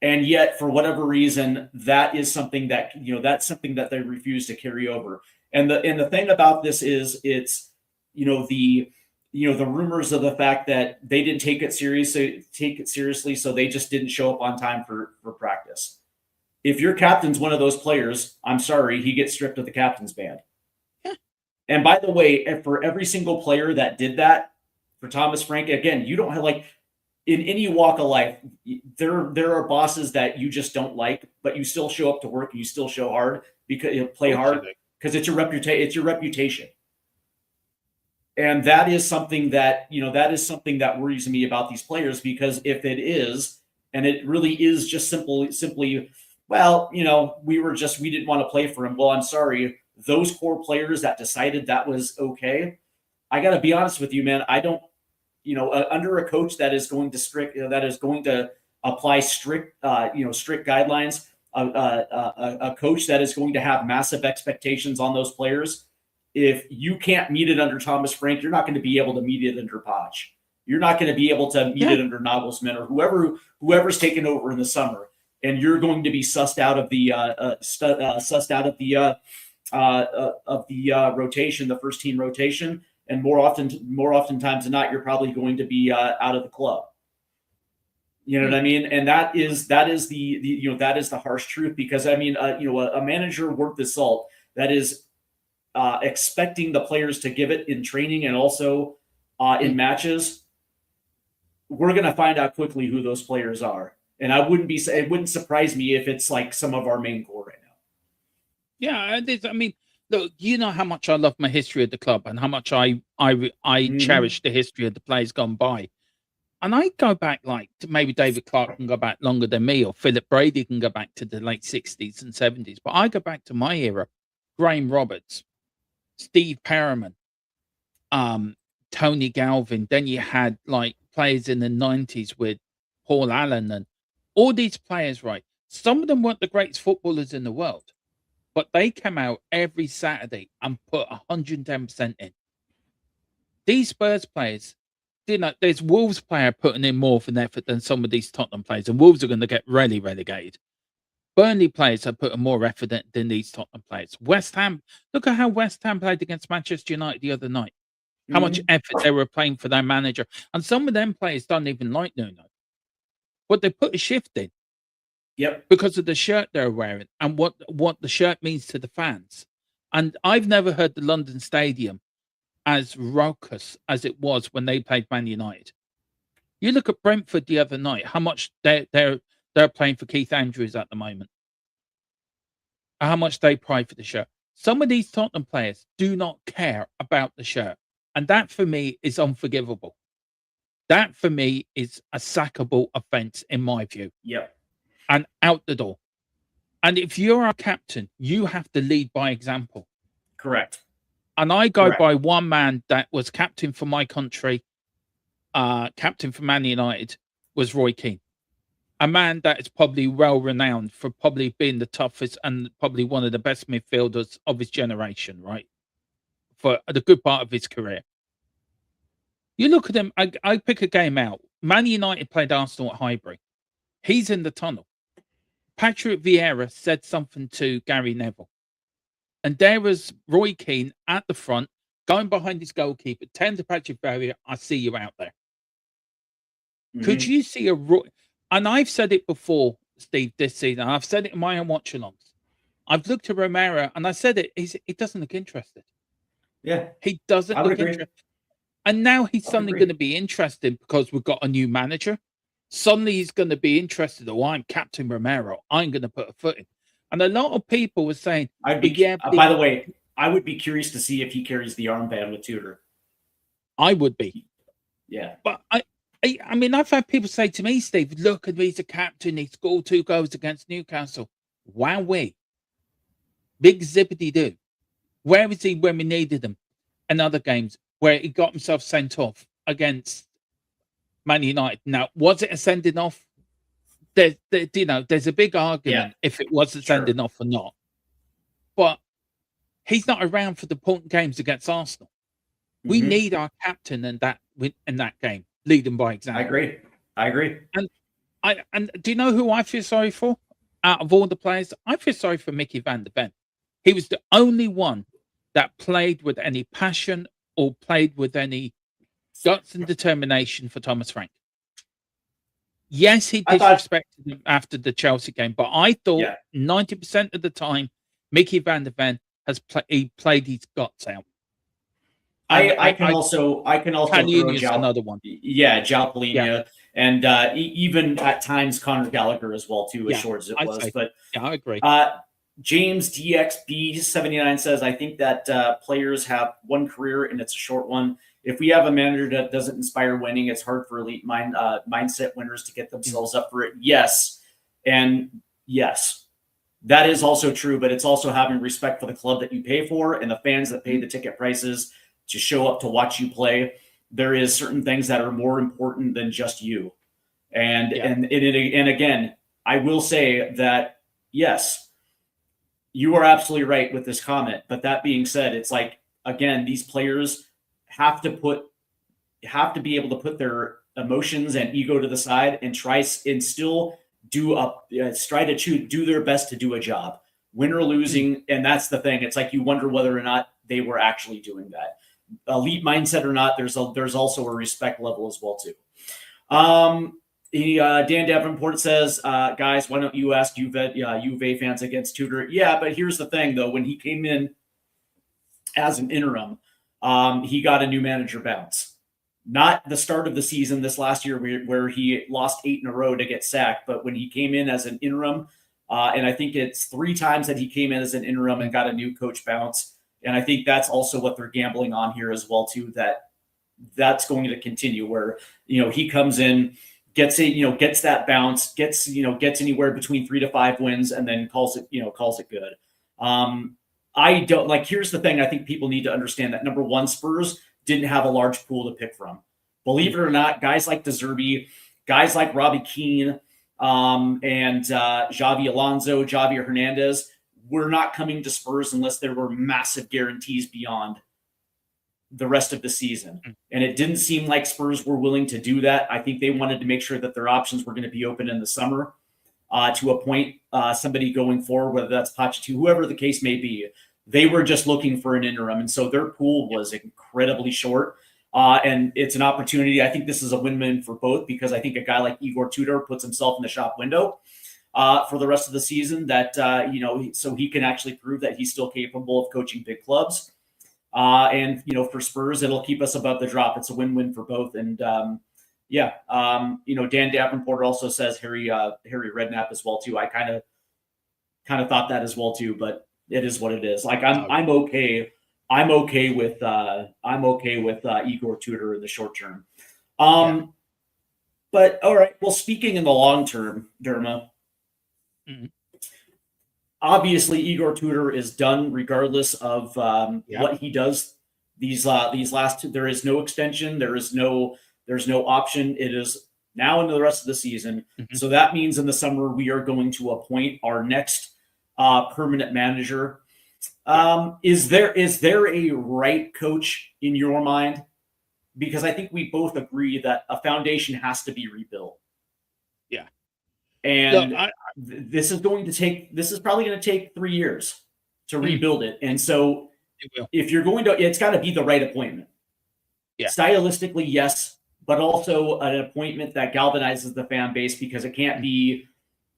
And yet, for whatever reason, that is something that that's something that they refuse to carry over. And the thing about this is, it's the rumors of the fact that they didn't take it seriously, so they just didn't show up on time for practice. If your captain's one of those players, I'm sorry, he gets stripped of the captain's band. Yeah. And by the way, for every single player that did that, for Thomas Frank, again, you don't have, like, in any walk of life, there are bosses that you just don't like, but you still show up to work and you still show hard because you play hard because it's your reputation. And that is something that worries me about these players, because if it is, and it really is just simply, well, we didn't want to play for him. Well, I'm sorry. Those core players that decided that was okay, I got to be honest with you, man. I don't, under a coach that is going to apply strict guidelines, a coach that is going to have massive expectations on those players. If you can't meet it under Thomas Frank, you're not going to be able to meet it under Poch. You're not going to be able to meet it under Nagelsmann or whoever's taken over in the summer, and you're going to be sussed out of the rotation, the first team rotation. And more oftentimes than not, you're probably going to be out of the club. You know what I mean? And that is the harsh truth, because a manager worth the salt that is expecting the players to give it in training and also in matches, we're going to find out quickly who those players are. And it wouldn't surprise me if it's like some of our main core right now. Yeah, look, you know how much I love my history of the club and how much I cherish the history of the players gone by. And I go back, like, to maybe David Clark can go back longer than me, or Philip Brady can go back to the late 60s and 70s. But I go back to my era: Graham Roberts, Steve Perriman, Tony Galvin. Then you had, like, players in the 90s with Paul Allen and all these players, right? Some of them weren't the greatest footballers in the world, but they come out every Saturday and put 110% in. These Spurs players, there's Wolves player putting in more of an effort than some of these Tottenham players, and Wolves are going to get really relegated. Burnley players are putting more effort than these Tottenham players. West Ham, look at how West Ham played against Manchester United the other night. How much effort they were playing for their manager. And some of them players don't even like Nuno, but they put a shift in. Yep. Because of the shirt they're wearing and what the shirt means to the fans. And I've never heard the London Stadium as raucous as it was when they played Man United. You look at Brentford the other night, how much they're playing for Keith Andrews at the moment. How much they pray for the shirt. Some of these Tottenham players do not care about the shirt. And that, for me, is unforgivable. That, for me, is a sackable offence, in my view. Yep. And out the door. And if you're a captain, you have to lead by example. Correct. And I go by one man that was captain for my country, captain for Man United, was Roy Keane. A man that is probably well renowned for probably being the toughest and probably one of the best midfielders of his generation, right? For the good part of his career. You look at him, I pick a game out. Man United played Arsenal at Highbury. He's in the tunnel. Patrick Vieira said something to Gary Neville. And there was Roy Keane at the front, going behind his goalkeeper, telling to Patrick Vieira, I see you out there. Could you see a Roy? And I've said it before, Steve, this season. I've said it in my own watch-alongs. I've looked at Romero and I said it. He doesn't look interested. Yeah. He doesn't look interested. And now he's suddenly going to be interested because we've got a new manager. Suddenly he's going to be interested. Oh, I'm Captain Romero. I'm going to put a foot in. And a lot of people were saying, by the way, I would be curious to see if he carries the armband with Tudor. I would be. Yeah. But I mean, I've had people say to me, Steve, look at me, he's a captain. He scored 2 goals against Newcastle. Wowee. Big zippity-doo. Where is he when we needed him? and other games where he got himself sent off against Man United. Now, was it a sending off? There's a big argument if it was a sending off or not. But he's not around for the important games against Arsenal. We need our captain in that game, leading by example. I agree. And do you know who I feel sorry for? Out of all the players, I feel sorry for Mickey van der Ven. He was the only one that played with any passion or played with any guts and determination for Thomas Frank. Yes, he disrespected him after the Chelsea game, but I thought 90% of the time, Mickey van der Ven he played his guts out. I can also throw another one. Yeah, Jalpalinia, and even at times Conor Gallagher as well too, as short as it was. But I agree. James DXB79 says, I think that players have one career and it's a short one. If we have a manager that doesn't inspire winning, it's hard for elite mindset winners to get themselves up for it. Yes. And yes, that is also true, but it's also having respect for the club that you pay for and the fans that pay the ticket prices to show up to watch you play. There is certain things that are more important than just you. And again, I will say that, yes, you are absolutely right with this comment. But that being said, it's like, again, these players have to be able to put their emotions and ego to the side and still do their best to do a job, win or losing. And that's the thing. It's like, you wonder whether or not they were actually doing that. Elite mindset or not, there's also a respect level as well too. Dan Davenport says, guys, why don't you ask Juve fans against Tudor? Yeah, but here's the thing though, when he came in as an interim, he got a new manager bounce. Not the start of the season this last year where he lost 8 in a row to get sacked, but when he came in as an interim, and I think it's 3 times that he came in as an interim and got a new coach bounce. And I think that's also what they're gambling on here as well too, that's going to continue where, he comes in, gets that bounce, gets anywhere between 3 to 5 wins and then calls it good. Here's the thing I think people need to understand that number one, Spurs didn't have a large pool to pick from. Believe it or not, guys like Zerbi, guys like Robbie Keane, and Xavi Alonso, Javier Hernandez, were not coming to Spurs unless there were massive guarantees beyond the rest of the season. And it didn't seem like Spurs were willing to do that. I think they wanted to make sure that their options were going to be open in the summer to appoint somebody going forward, whether that's Pochettino, whoever the case may be. They were just looking for an interim. And so their pool was incredibly short. And it's an opportunity. I think this is a win-win for both because I think a guy like Igor Tudor puts himself in the shop window for the rest of the season that, so he can actually prove that he's still capable of coaching big clubs. And, for Spurs, it'll keep us above the drop. It's a win-win for both. And, Dan Davenport also says Harry Redknapp as well, too. I kind of thought that as well, too, but it is what it is. Like, I'm okay. I'm okay with Igor Tudor in the short term. But all right. Well, speaking in the long term, Derma, obviously Igor Tudor is done regardless of what he does. These last two, there is no extension. There's no option. It is now into the rest of the season. So that means in the summer we are going to appoint our next permanent manager. Is there a right coach in your mind? Because I think we both agree that a foundation has to be rebuilt. Yeah. And this is probably going to take 3 years to rebuild it. And so if you're going to, it's got to be the right appointment. Yeah. Stylistically, yes, but also an appointment that galvanizes the fan base because it can't be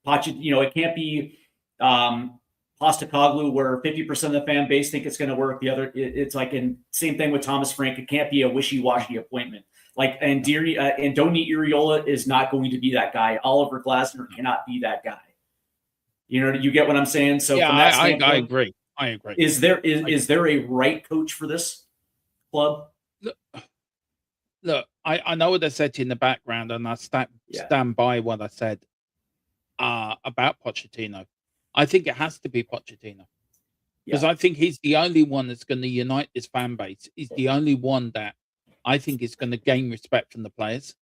Pochettino, it can't be Postecoglou where 50% of the fan base think it's going to work. It's like, and same thing with Thomas Frank. It can't be a wishy-washy appointment. Like, and Andoni Iraola is not going to be that guy. Oliver Glasner cannot be that guy. You get what I'm saying? So yeah, from that I agree. I agree. Is there a right coach for this club? Look, I know what I said to you in the background, and I stand by what I said about Pochettino. I think it has to be Pochettino. because I think he's the only one that's going to unite this fan base. He's the only one that I think is going to gain respect from the players.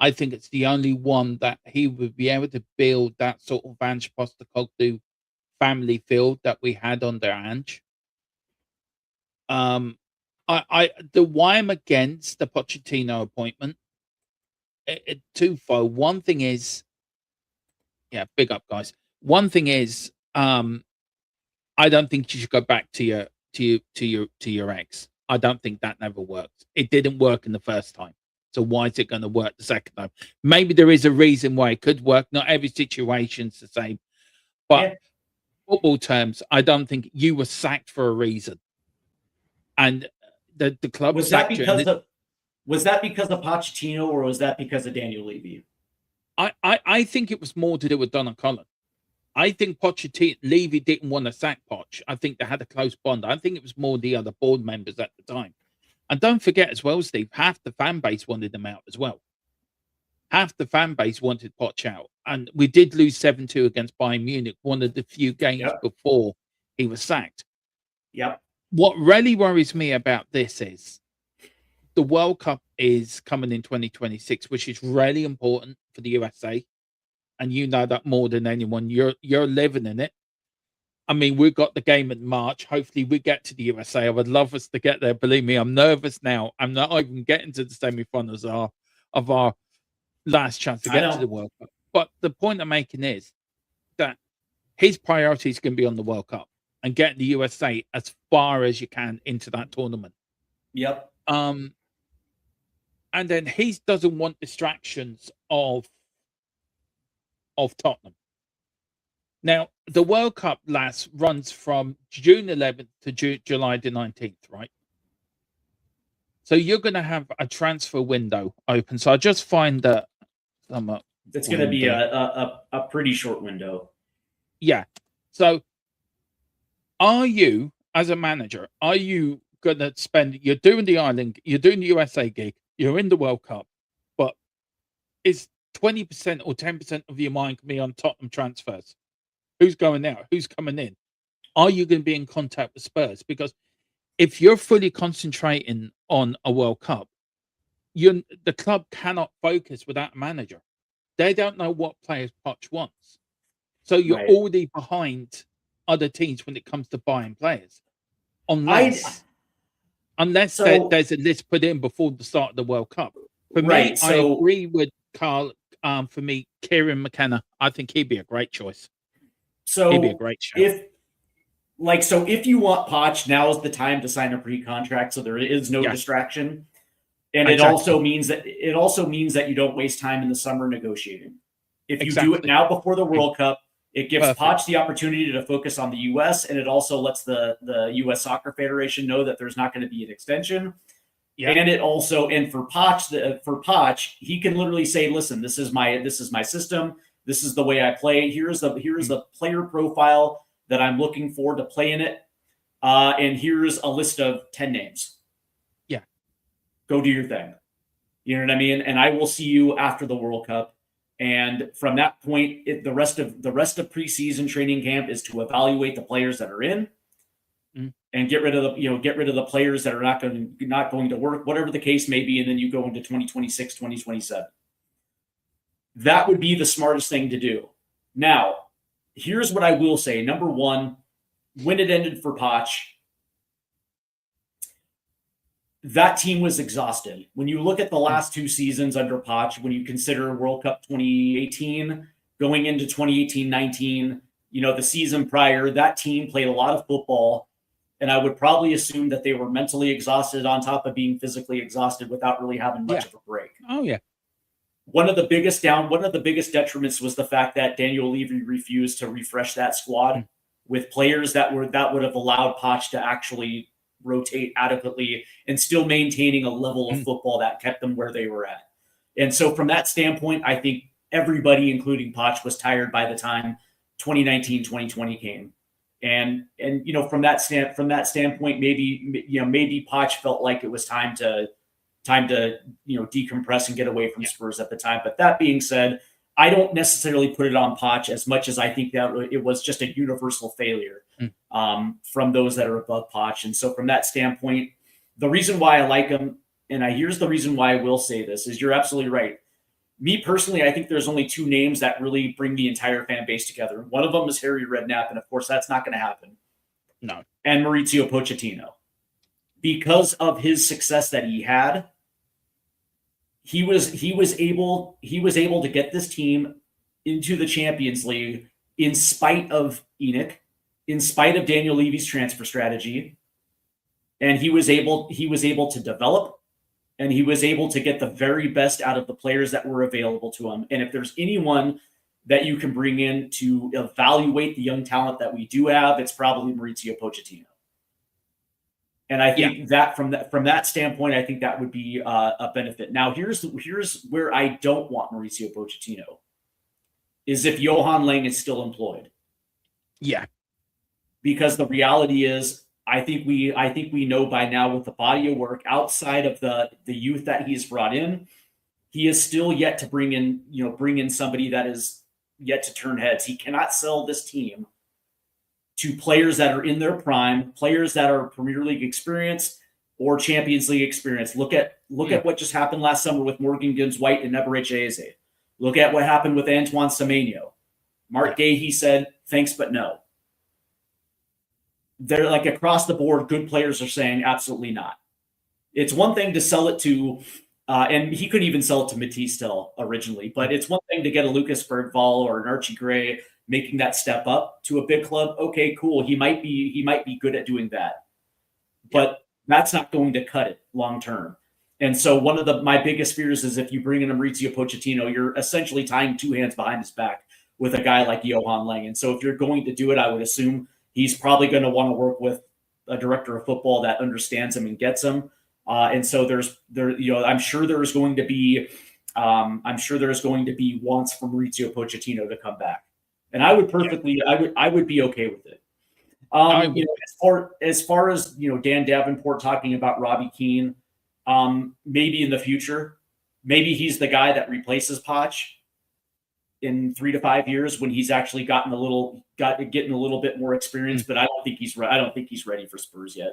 I think it's the only one that he would be able to build that sort of Ange Postecoglou family feel that we had under Ange. The why I'm against the Pochettino appointment, twofold. One thing is, big up, guys. One thing is, I don't think you should go back to your ex. I don't think that never worked. It didn't work in the first time. So why is it going to work the second time? Maybe there is a reason why it could work. Not every situation's the same. But football terms, I don't think you were sacked for a reason. And the club was that because of Pochettino, or was that because of Daniel Levy? I think it was more to do with Donna Cullen. I think Levy didn't want to sack Poch. I think they had a close bond. I think it was more the other board members at the time. And don't forget as well, Steve, half the fan base wanted them out as well. Half the fan base wanted Poch out. And we did lose 7-2 against Bayern Munich, one of the few games before he was sacked. Yep. What really worries me about this is the World Cup is coming in 2026, which is really important for the USA. And you know that more than anyone. You're living in it. I mean, we've got the game in March. Hopefully we get to the USA. I would love us to get there. Believe me, I'm nervous now. I'm not even getting to the semi-finals of our last chance to get to the World Cup. But the point I'm making is that his priority is going to be on the World Cup and getting the USA as far as you can into that tournament. Yep. And then he doesn't want distractions of Tottenham. Now, the World Cup runs from June 11th to July the 19th, right? So you're going to have a transfer window open. So I just find that it's going to be a pretty short window. Yeah. So are you, as a manager, are you going to you're doing the Ireland, you're doing the USA gig, you're in the World Cup, but is 20% or 10% of your mind can be on Tottenham transfers? Who's going out? Who's coming in? Are you going to be in contact with Spurs? Because if you're fully concentrating on a World Cup, the club cannot focus without a manager. They don't know what players Poch wants. So you're already behind other teams when it comes to buying players. Unless there's a list put in before the start of the World Cup. For me, I agree with Carl. For me, Kieran McKenna, I think he'd be a great choice. So he'd be a great show. If you want Poch, now is the time to sign a pre-contract, so there is no distraction. And it also means that you don't waste time in the summer negotiating. If you do it now before the World Cup, it gives Poch the opportunity to focus on the U.S. and it also lets the U.S. Soccer Federation know that there's not going to be an extension. Yeah. And it also, and for Poch, he can literally say, "Listen, this is my system. This is the way I play. Here's the player profile that I'm looking for to play in it. And here's a list of 10 names. Yeah, go do your thing. You know what I mean? And I will see you after the World Cup. And from that point, the rest of preseason training camp is to evaluate the players that are in." And get rid of the players that are not going to work, whatever the case may be, and then you go into 2026, 2027. That would be the smartest thing to do. Now, here's what I will say. Number one, when it ended for Poch, that team was exhausted. When you look at the last two seasons under Poch, when you consider World Cup 2018, going into 2018-19, the season prior, that team played a lot of football. And I would probably assume that they were mentally exhausted on top of being physically exhausted without really having much of a break. Oh, yeah. One of the biggest detriments was the fact that Daniel Levy refused to refresh that squad with players that would have allowed Poch to actually rotate adequately and still maintaining a level of football that kept them where they were at. And so from that standpoint, I think everybody, including Poch, was tired by the time 2019-2020 came. And from that standpoint, maybe Poch felt like it was time to decompress and get away from Spurs at the time. But that being said, I don't necessarily put it on Poch as much as I think that it was just a universal failure from those that are above Poch. And so from that standpoint, the reason why I like him, and here's the reason why I will say this, is you're absolutely right. Me personally, I think there's only two names that really bring the entire fan base together. One of them is Harry Redknapp, and of course that's not going to happen. No. And Mauricio Pochettino. Because of his success that he had, he was able to get this team into the Champions League in spite of Enoch, in spite of Daniel Levy's transfer strategy, and he was able to develop, and he was able to get the very best out of the players that were available to him. And if there's anyone that you can bring in to evaluate the young talent that we do have, it's probably Mauricio Pochettino. And I think that from that standpoint, I think that would be a benefit. Now, here's where I don't want Mauricio Pochettino is if Johan Lang is still employed. Yeah, because the reality is, I think we know by now with the body of work outside of the youth that he's brought in, he is still yet to bring in somebody that is yet to turn heads. He cannot sell this team to players that are in their prime, players that are Premier League experienced or Champions League experienced. Look at what just happened last summer with Morgan Gibbs-White and Eberechi Eze. Look at what happened with Antoine Semenyo. Mark Gahey said, thanks, but no. They're like across the board, good players are saying absolutely not. It's one thing to sell it to, and he could even sell it to Matisse still originally, but it's one thing to get a Lucas Bergvall or an Archie Gray making that step up to a big club. Okay, cool. He might be good at doing that, but that's not going to cut it long term. And so one of my biggest fears is if you bring in a Mauricio Pochettino, you're essentially tying two hands behind his back with a guy like Johan Lang. And so if you're going to do it, I would assume he's probably going to want to work with a director of football that understands him and gets him. And so I'm sure there's going to be wants for Mauricio Pochettino to come back. And I would I would be okay with it. As far as Dan Davenport talking about Robbie Keane, maybe in the future, maybe he's the guy that replaces Poch in 3 to 5 years when he's actually getting a little bit more experience. But I don't think he's ready for Spurs yet.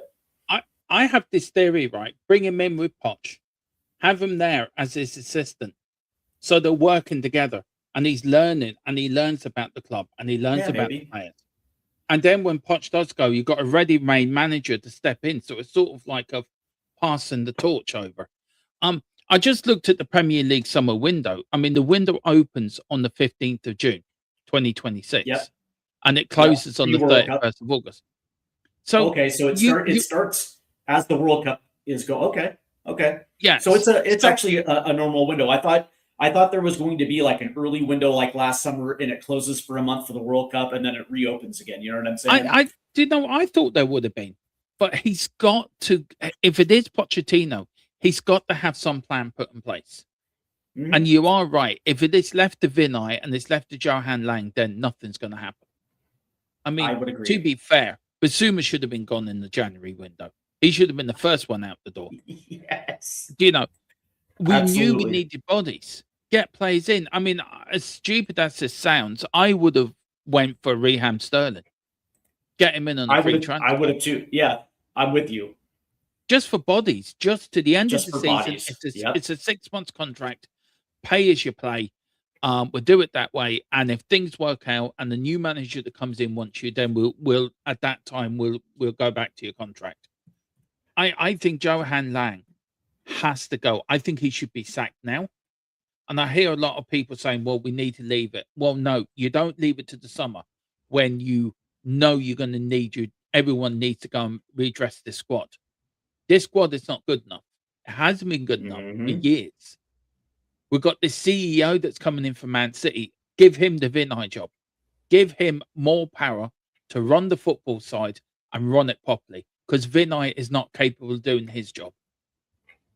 I have this theory, right? Bring him in with Poch, have him there as his assistant, so they're working together. And he's learning, and he learns about the club, and he learns about the players. And then when Poch does go, you've got a ready-made manager to step in. So it's sort of like a passing the torch over. I just looked at the Premier League summer window. I mean, the window opens on the 15th of June, 2026. Yep. And it closes on the 31st of August. So okay, so it starts as the World Cup is go. Okay. Yeah. So it's actually a normal window. I thought there was going to be like an early window like last summer and it closes for a month for the World Cup and then it reopens again. You know what I'm saying? I thought there would have been, but he's got to, if it is Pochettino, he's got to have some plan put in place. Mm-hmm. And you are right. If it is left to Vinay and it's left to Johan Lang, then nothing's going to happen. I mean, I would agree. To be fair, Basuma should have been gone in the January window. He should have been the first one out the door. Yes. We Absolutely. knew we needed bodies. Get players in. I mean, as stupid as this sounds, I would have went for Raheem Sterling. Get him in on a free transfer. I would have too. Yeah, I'm with you. Just for bodies, just to the end of the season. It's a 6 months contract. Pay as you play. We'll do it that way. And if things work out and the new manager that comes in wants you, then we'll at that time we'll go back to your contract. I think Johan Lang has to go. I think he should be sacked now. And I hear a lot of people saying, well, we need to leave it. Well, no, you don't leave it to the summer when you know you're going to need you. Everyone needs to go and redress this squad. This squad is not good enough. It hasn't been good enough for years. We've got this CEO that's coming in from Man City. Give him the Vinay job. Give him more power to run the football side and run it properly because Vinay is not capable of doing his job.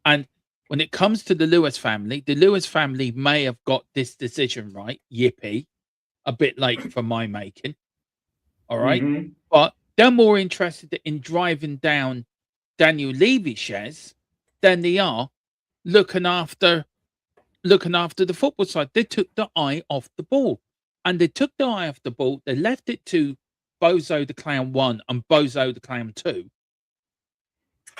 And when it comes to the Lewis family may have got this decision right. Yippee. A bit late for my making. All right. Mm-hmm. But they're more interested in driving down Daniel Levy's shares than they are looking after looking after the football side. They took the eye off the ball. And they took the eye off the ball. They left it to Bozo the Clown 1 and Bozo the Clown 2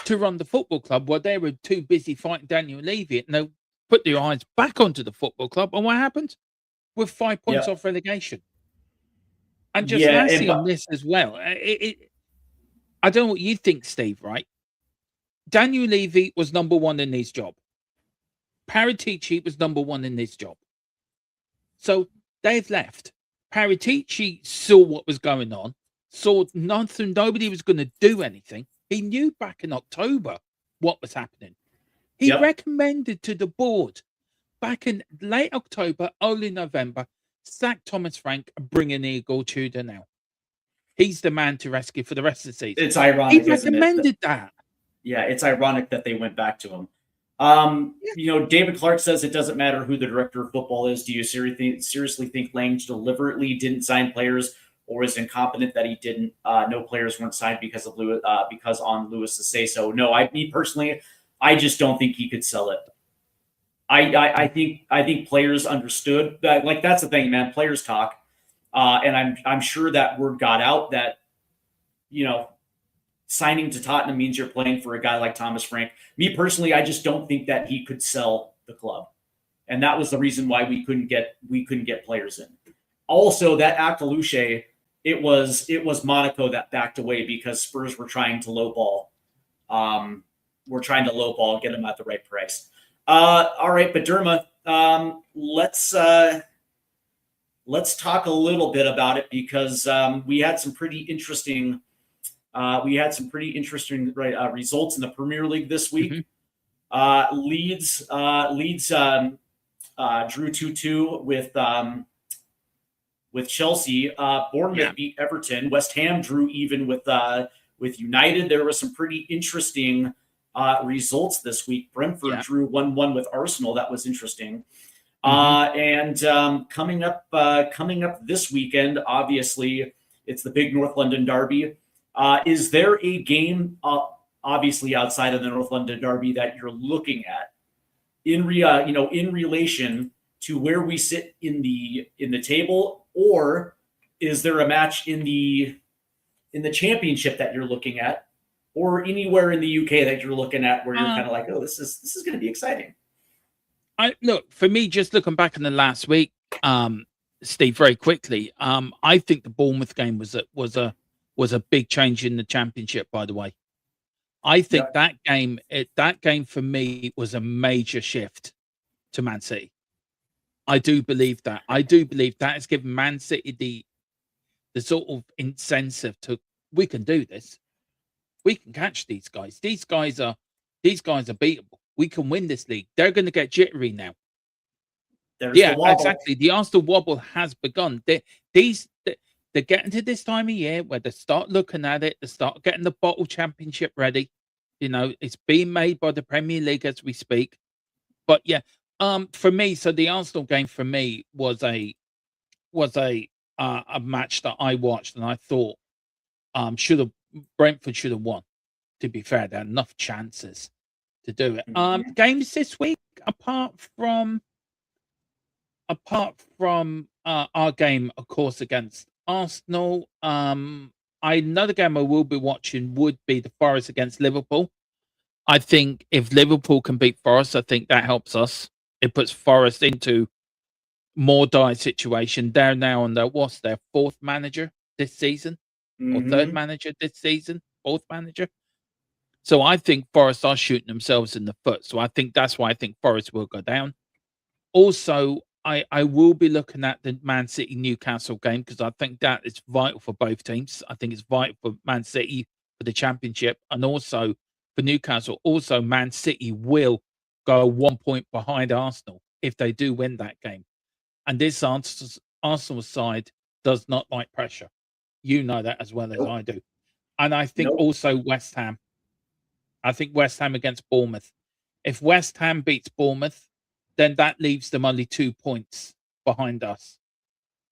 to run the football club while they were too busy fighting Daniel Levy. And they put their eyes back onto the football club. And what happened? With 5 points off relegation. And just lastly on this as well, I don't know what you think, Steve, right? Daniel Levy was number 1 in his job. Paratici was number 1 in his job. So they've left. Paratici saw what was going on, saw nothing, nobody was going to do anything. He knew back in October what was happening. He recommended to the board back in late October, early November, sack Thomas Frank and bring in Igor Tudor now. He's the man to rescue for the rest of the season. It's ironic. He recommended that. Yeah, it's ironic that they went back to him. David Clark says it doesn't matter who the director of football is. Do you seriously think Lange deliberately didn't sign players or is incompetent that he didn't? No players weren't signed because of Lewis, because on Lewis to say so. No, me personally, I just don't think he could sell it. I think players understood that. Like, that's the thing, man. Players talk, and I'm sure that word got out that, signing to Tottenham means you're playing for a guy like Thomas Frank. Me personally, I just don't think that he could sell the club, and that was the reason why we couldn't get players in. Also, that Akaluche, it was Monaco that backed away because Spurs were trying to lowball. Get him at the right price. All right, but Derma, let's talk a little bit about it because we had some pretty interesting. Results in the Premier League this week. Mm-hmm. Leeds drew 2-2 with Chelsea. Bournemouth beat Everton. West Ham drew even with United. There were some pretty interesting results this week. Brentford drew 1-1 with Arsenal. That was interesting. And coming up this weekend, obviously, it's the big North London derby. Is there a game, obviously outside of the North London derby, that you're looking at in relation to where we sit in the table, or is there a match in the championship that you're looking at, or anywhere in the UK that you're looking at where you're kind of like, oh, this is going to be exciting? Look, for me, just looking back in the last week, Steve, very quickly, I think the Bournemouth game was a big change in the championship, by the way. I think that game for me was a major shift to Man City. I do believe that. I do believe that has given Man City the sort of incentive to, we can do this. We can catch these guys. These guys are beatable. We can win this league. They're going to get jittery now. Exactly. The Arsenal wobble has begun. They're getting to this time of year where they start looking at it, they start getting the bottle championship ready. It's being made by the Premier League as we speak. But for me, so the Arsenal game for me was a match that I watched and I thought Brentford should have won. To be fair, they had enough chances to do it. Games this week, apart from our game, of course, against Arsenal. Another game I will be watching would be the Forest against Liverpool. I think if Liverpool can beat Forest, I think that helps us. It puts Forest into more dire situation. They're now on their fourth manager this season, or third manager this season, fourth manager. So I think Forest are shooting themselves in the foot. So I think that's why I think Forest will go down. Also, I will be looking at the Man City Newcastle game because I think that is vital for both teams. I think it's vital for Man City for the championship and also for Newcastle. Also, Man City will go 1 point behind Arsenal if they do win that game. And this Arsenal side does not like pressure. You know that as well as I do. And I think also West Ham. I think West Ham against Bournemouth. If West Ham beats Bournemouth, then that leaves them only 2 points behind us.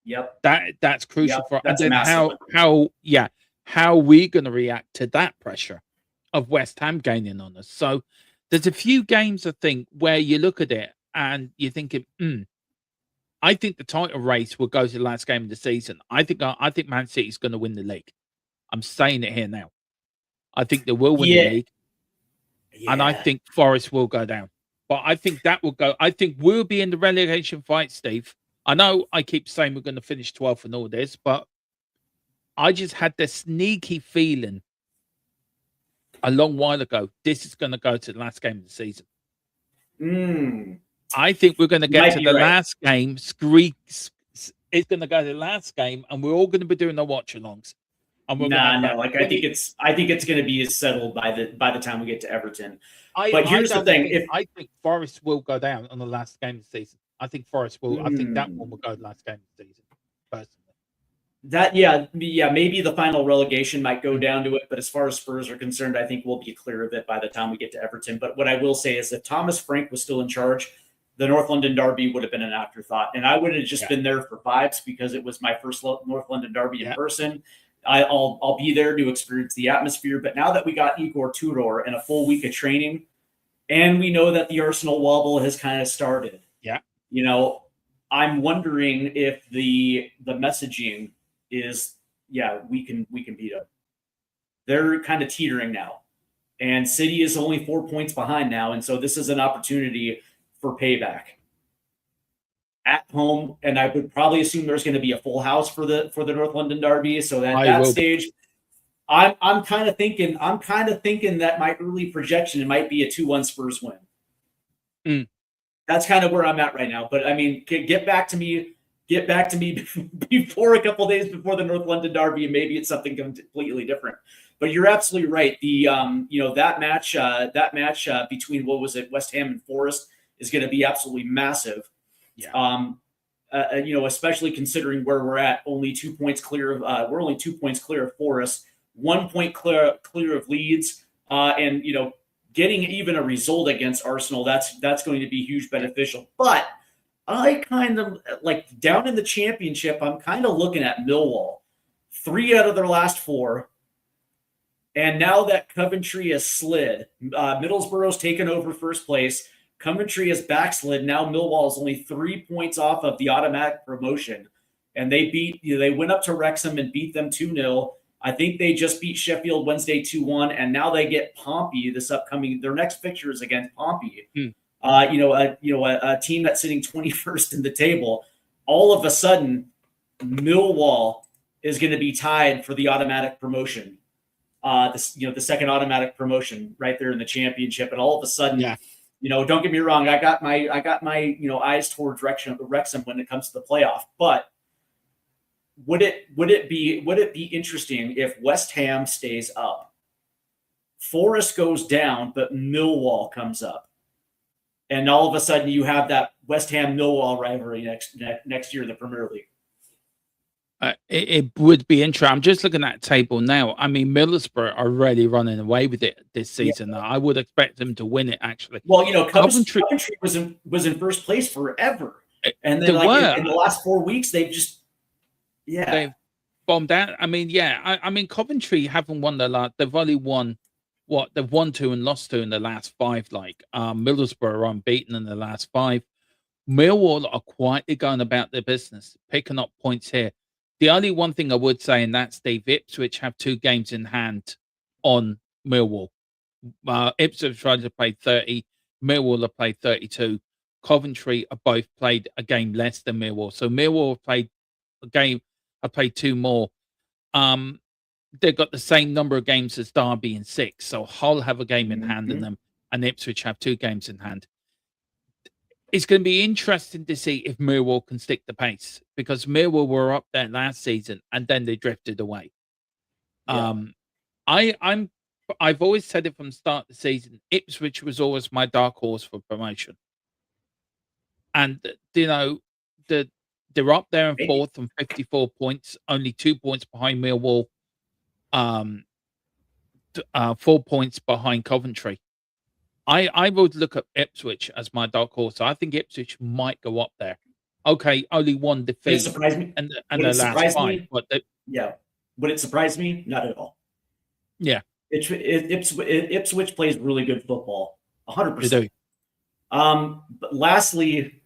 Yep. That's crucial for us. That's and then how are we going to react to that pressure of West Ham gaining on us? So there's a few games, I think, where you look at it and you're thinking, I think the title race will go to the last game of the season. I think Man City's going to win the league. I'm saying it here now. I think they will win the league, and I think Forest will go down. But I think that will go. I think we'll be in the relegation fight, Steve. I know I keep saying we're going to finish 12th and all this, but I just had this sneaky feeling a long while ago. This is going to go to the last game of the season. I think we're going to get to the last game. It's going to go to the last game, and we're all going to be doing the watch-alongs. I think it's going to be settled by the time we get to Everton. But here's the thing: I think Forest will go down on the last game of the season. I think Forest will. I think that one will go the last game of the season. Personally, maybe the final relegation might go down to it. But as far as Spurs are concerned, I think we'll be clear of it by the time we get to Everton. But what I will say is, if Thomas Frank was still in charge, the North London Derby would have been an afterthought, and I would have just been there for vibes because it was my first North London Derby in person. I'll be there to experience the atmosphere. But now that we got Igor Tudor and a full week of training, and we know that the Arsenal wobble has kind of started, I'm wondering if the messaging is, we can beat them. They're kind of teetering now, and City is only 4 points behind now, and so this is an opportunity for payback at home, and I would probably assume there's going to be a full house for the North London Derby. So at that stage, I'm kind of thinking that my early projection, it might be a 2-1 Spurs win. That's kind of where I'm at right now. But I mean, get back to me before a couple of days before the North London Derby, and maybe it's something completely different. But you're absolutely right. The that match between West Ham and Forest is going to be absolutely massive. Especially considering where we're at, only 2 points clear of we're only 2 points clear of Forest, 1 point clear of Leeds, and getting even a result against Arsenal, that's going to be huge beneficial. But I kind of like down in the Championship, I'm kind of looking at Millwall, 3 out of their last 4. And now that Coventry has slid, Middlesbrough's taken over first place. Coventry has backslid. Now Millwall is only 3 points off of the automatic promotion. And they went up to Wrexham and beat them 2-0. I think they just beat Sheffield Wednesday 2-1. And now they get Pompey this upcoming, their next fixture is against Pompey. A team that's sitting 21st in the table. All of a sudden, Millwall is going to be tied for the automatic promotion. The second automatic promotion right there in the Championship. And all of a sudden, don't get me wrong, I got my eyes towards Wrexham when it comes to the playoff. But would it be interesting if West Ham stays up, Forest goes down, but Millwall comes up, and all of a sudden you have that West Ham Millwall rivalry next year in the Premier League? It would be interesting. I'm just looking at the table now. I mean, Middlesbrough are really running away with it this season. I would expect them to win it, actually. Well, Coventry was in first place forever, and then in the last 4 weeks they've just they've bombed out. I mean, I mean, Coventry haven't won the lot. They've only won they've won 2 and lost 2 in the last 5. Middlesbrough are unbeaten in the last 5. Millwall are quietly going about their business, picking up points here. The only one thing I would say, and that's Steve, Ipswich have 2 games in hand on Millwall. Ipswich tried to play 30, Millwall have played 32. Coventry have both played a game less than Millwall. So Millwall have played 2 more. They've got the same number of games as Derby in 6. So Hull have a game in hand in them, and Ipswich have 2 games in hand. It's going to be interesting to see if Millwall can stick the pace, because Millwall were up there last season and then they drifted away. I've always said it from the start of the season, Ipswich was always my dark horse for promotion. And, they're up there in 4th on 54 points, only 2 points behind Millwall, 4 points behind Coventry. I would look at Ipswich as my dark horse. I think Ipswich might go up there. Okay, only 1 defeat. Would it surprise me? And the last 5. But would it surprise me? Not at all. Yeah. Ipswich plays really good football. 100%. But lastly,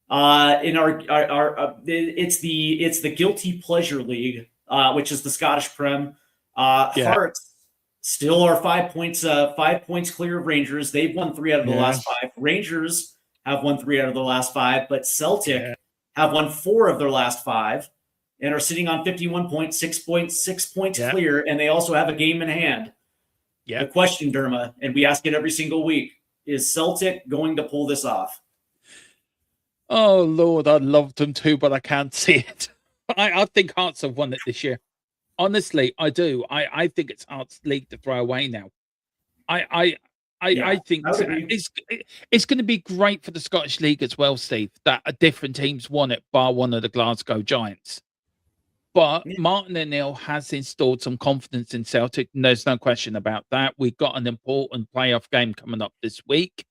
in our it's the Guilty Pleasure League, which is the Scottish Prem. Hearts still are 5 points clear of Rangers. They've won 3 out of the last 5. Rangers have won 3 out of the last 5, but Celtic have won 4 of their last 5 and are sitting on 51 points, 6 points clear, and they also have a game in hand. The question, Derma, and we ask it every single week, is Celtic going to pull this off? Oh, Lord, I'd love them to, but I can't see it. I think Hearts have won it this year. Honestly, I do. I think it's Hearts' league to throw away now. I think it's going to be great for the Scottish League as well, Steve, that different teams won it, bar one of the Glasgow Giants. But Martin O'Neill has installed some confidence in Celtic, and there's no question about that. We've got an important playoff game coming up this week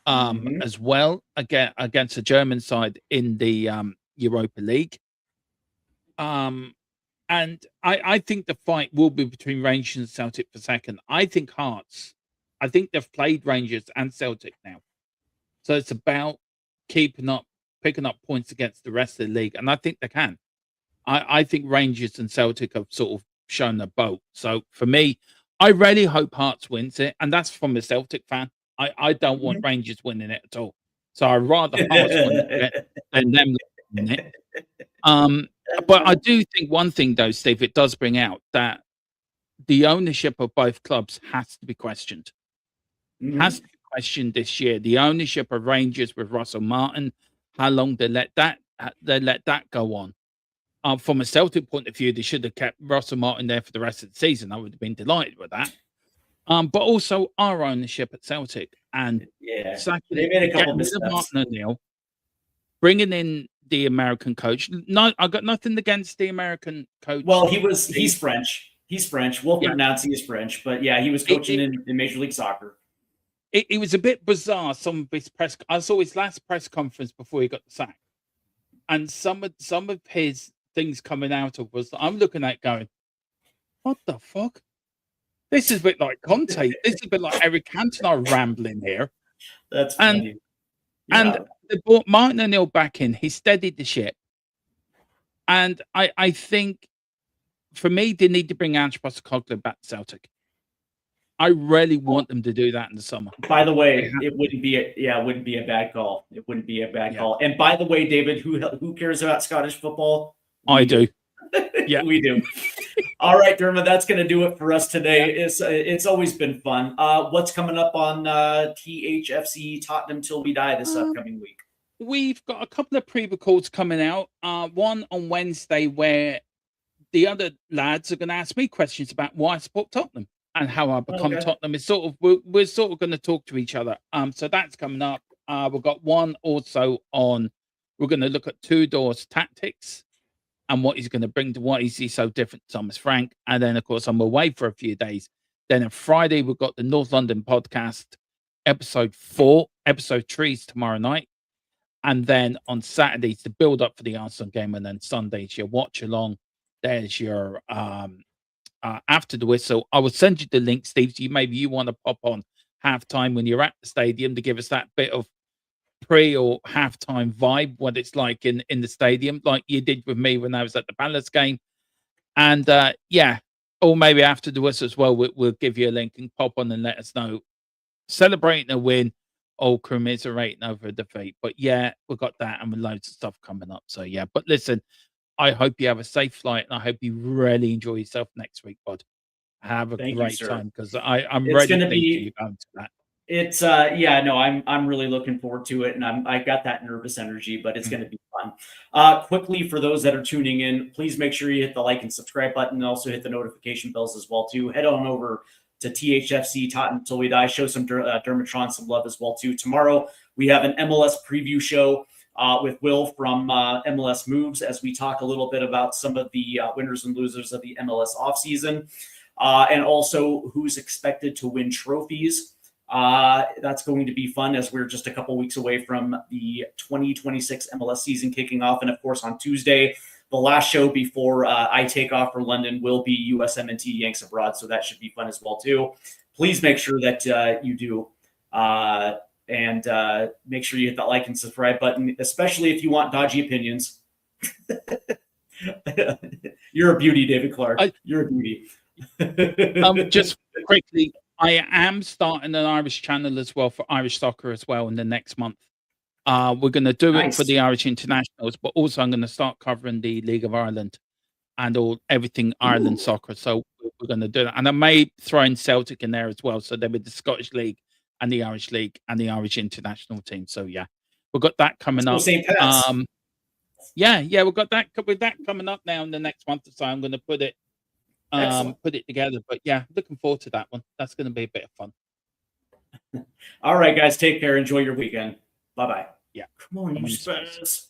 as well, again against the German side in the Europa League. And I think the fight will be between Rangers and Celtic for second. I think Hearts, I think they've played Rangers and Celtic now. So it's about picking up points against the rest of the league. And I think they can. I think Rangers and Celtic have sort of shown the boat. So for me, I really hope Hearts wins it. And that's from a Celtic fan. I don't want Rangers winning it at all. So I'd rather Hearts win it than them winning it. But I do think one thing, though, Steve, it does bring out that the ownership of both clubs has to be questioned. Has to be questioned this year. The ownership of Rangers with Russell Martin, how long they let that go on. From a Celtic point of view, they should have kept Russell Martin there for the rest of the season. I would have been delighted with that. But also our ownership at Celtic and they made a couple of missteps. Martin O'Neill, bringing in the American coach. No, I got nothing against the American coach. Well, he's French. He's French. Wilfred Nancy is French, but he was coaching in Major League Soccer. It was a bit bizarre. Some of his I saw his last press conference before he got the sack, and some of his things coming out of was I'm looking at going, what the fuck? This is a bit like Conte. This is a bit like Eric Cantona rambling here. That's funny. And they brought Martin O'Neill back in. He steadied the ship. And I think, for me, they need to bring Ange Postecoglou back to Celtic. I really want them to do that in the summer. By the way, it wouldn't be a bad call. It wouldn't be a bad call. And by the way, David, who cares about Scottish football? I do. Yeah, we do. All right, Dermot, that's going to do it for us today. It's always been fun. What's coming up on THFC Tottenham Till We Die this upcoming week? We've got a couple of pre-records coming out. One on Wednesday where the other lads are going to ask me questions about why I support Tottenham and how I become Tottenham. It's sort of we're sort of going to talk to each other. So that's coming up. We've got one also on. We're going to look at Tudor's tactics and what he's going to bring to what is he so different to Thomas Frank. And then, of course, I'm away for a few days. Then on Friday, we've got the North London podcast, episode 4. Episode 3 is tomorrow night. And then on Saturday, it's the build up for the Arsenal game. And then Sundays, your watch along. There's your after the whistle. I will send you the link, Steve. So maybe you want to pop on halftime when you're at the stadium to give us that bit of pre or halftime vibe, what it's like in the stadium, like you did with me when I was at the Palace game. And or maybe after the whistle as well, we'll give you a link and pop on and let us know. Celebrating a win or commiserating over a defeat. But we've got that and with loads of stuff coming up. So but listen, I hope you have a safe flight and I hope you really enjoy yourself next week, bud. Have a great time because I'm ready to you going to that. It's I'm really looking forward to it, and I got that nervous energy, but it's going to be fun. Quickly, for those that are tuning in, please make sure you hit the like and subscribe button, and also hit the notification bells as well too. Head on over to THFC Tottenham Till We Die. Show some Dermotron some love as well too. Tomorrow we have an MLS preview show with Will from MLS Moves as we talk a little bit about some of the winners and losers of the MLS offseason, and also who's expected to win trophies. That's going to be fun as we're just a couple weeks away from the 2026 MLS season kicking off. And of course, on Tuesday, the last show before I take off for London will be USMNT Yanks Abroad. So that should be fun as well, too. Please make sure that you do. and make sure you hit that like and subscribe button, especially if you want dodgy opinions. You're a beauty, David Clark. You're a beauty. Just quickly, I am starting an Irish channel as well for Irish soccer as well in the next month. We're going to do it for the Irish internationals, but also I'm going to start covering the League of Ireland and everything Ireland soccer. So we're going to do that. And I may throw in Celtic in there as well. So there will be the Scottish League and the Irish League and the Irish international team. So yeah, we've got that coming up. St. Pat's. Yeah, we've got that coming up now in the next month or so. I'm going to put it together. But yeah, looking forward to that one. That's going to be a bit of fun. All right, guys, take care. Enjoy your weekend. Bye-bye. Yeah. Come on, you Spurs.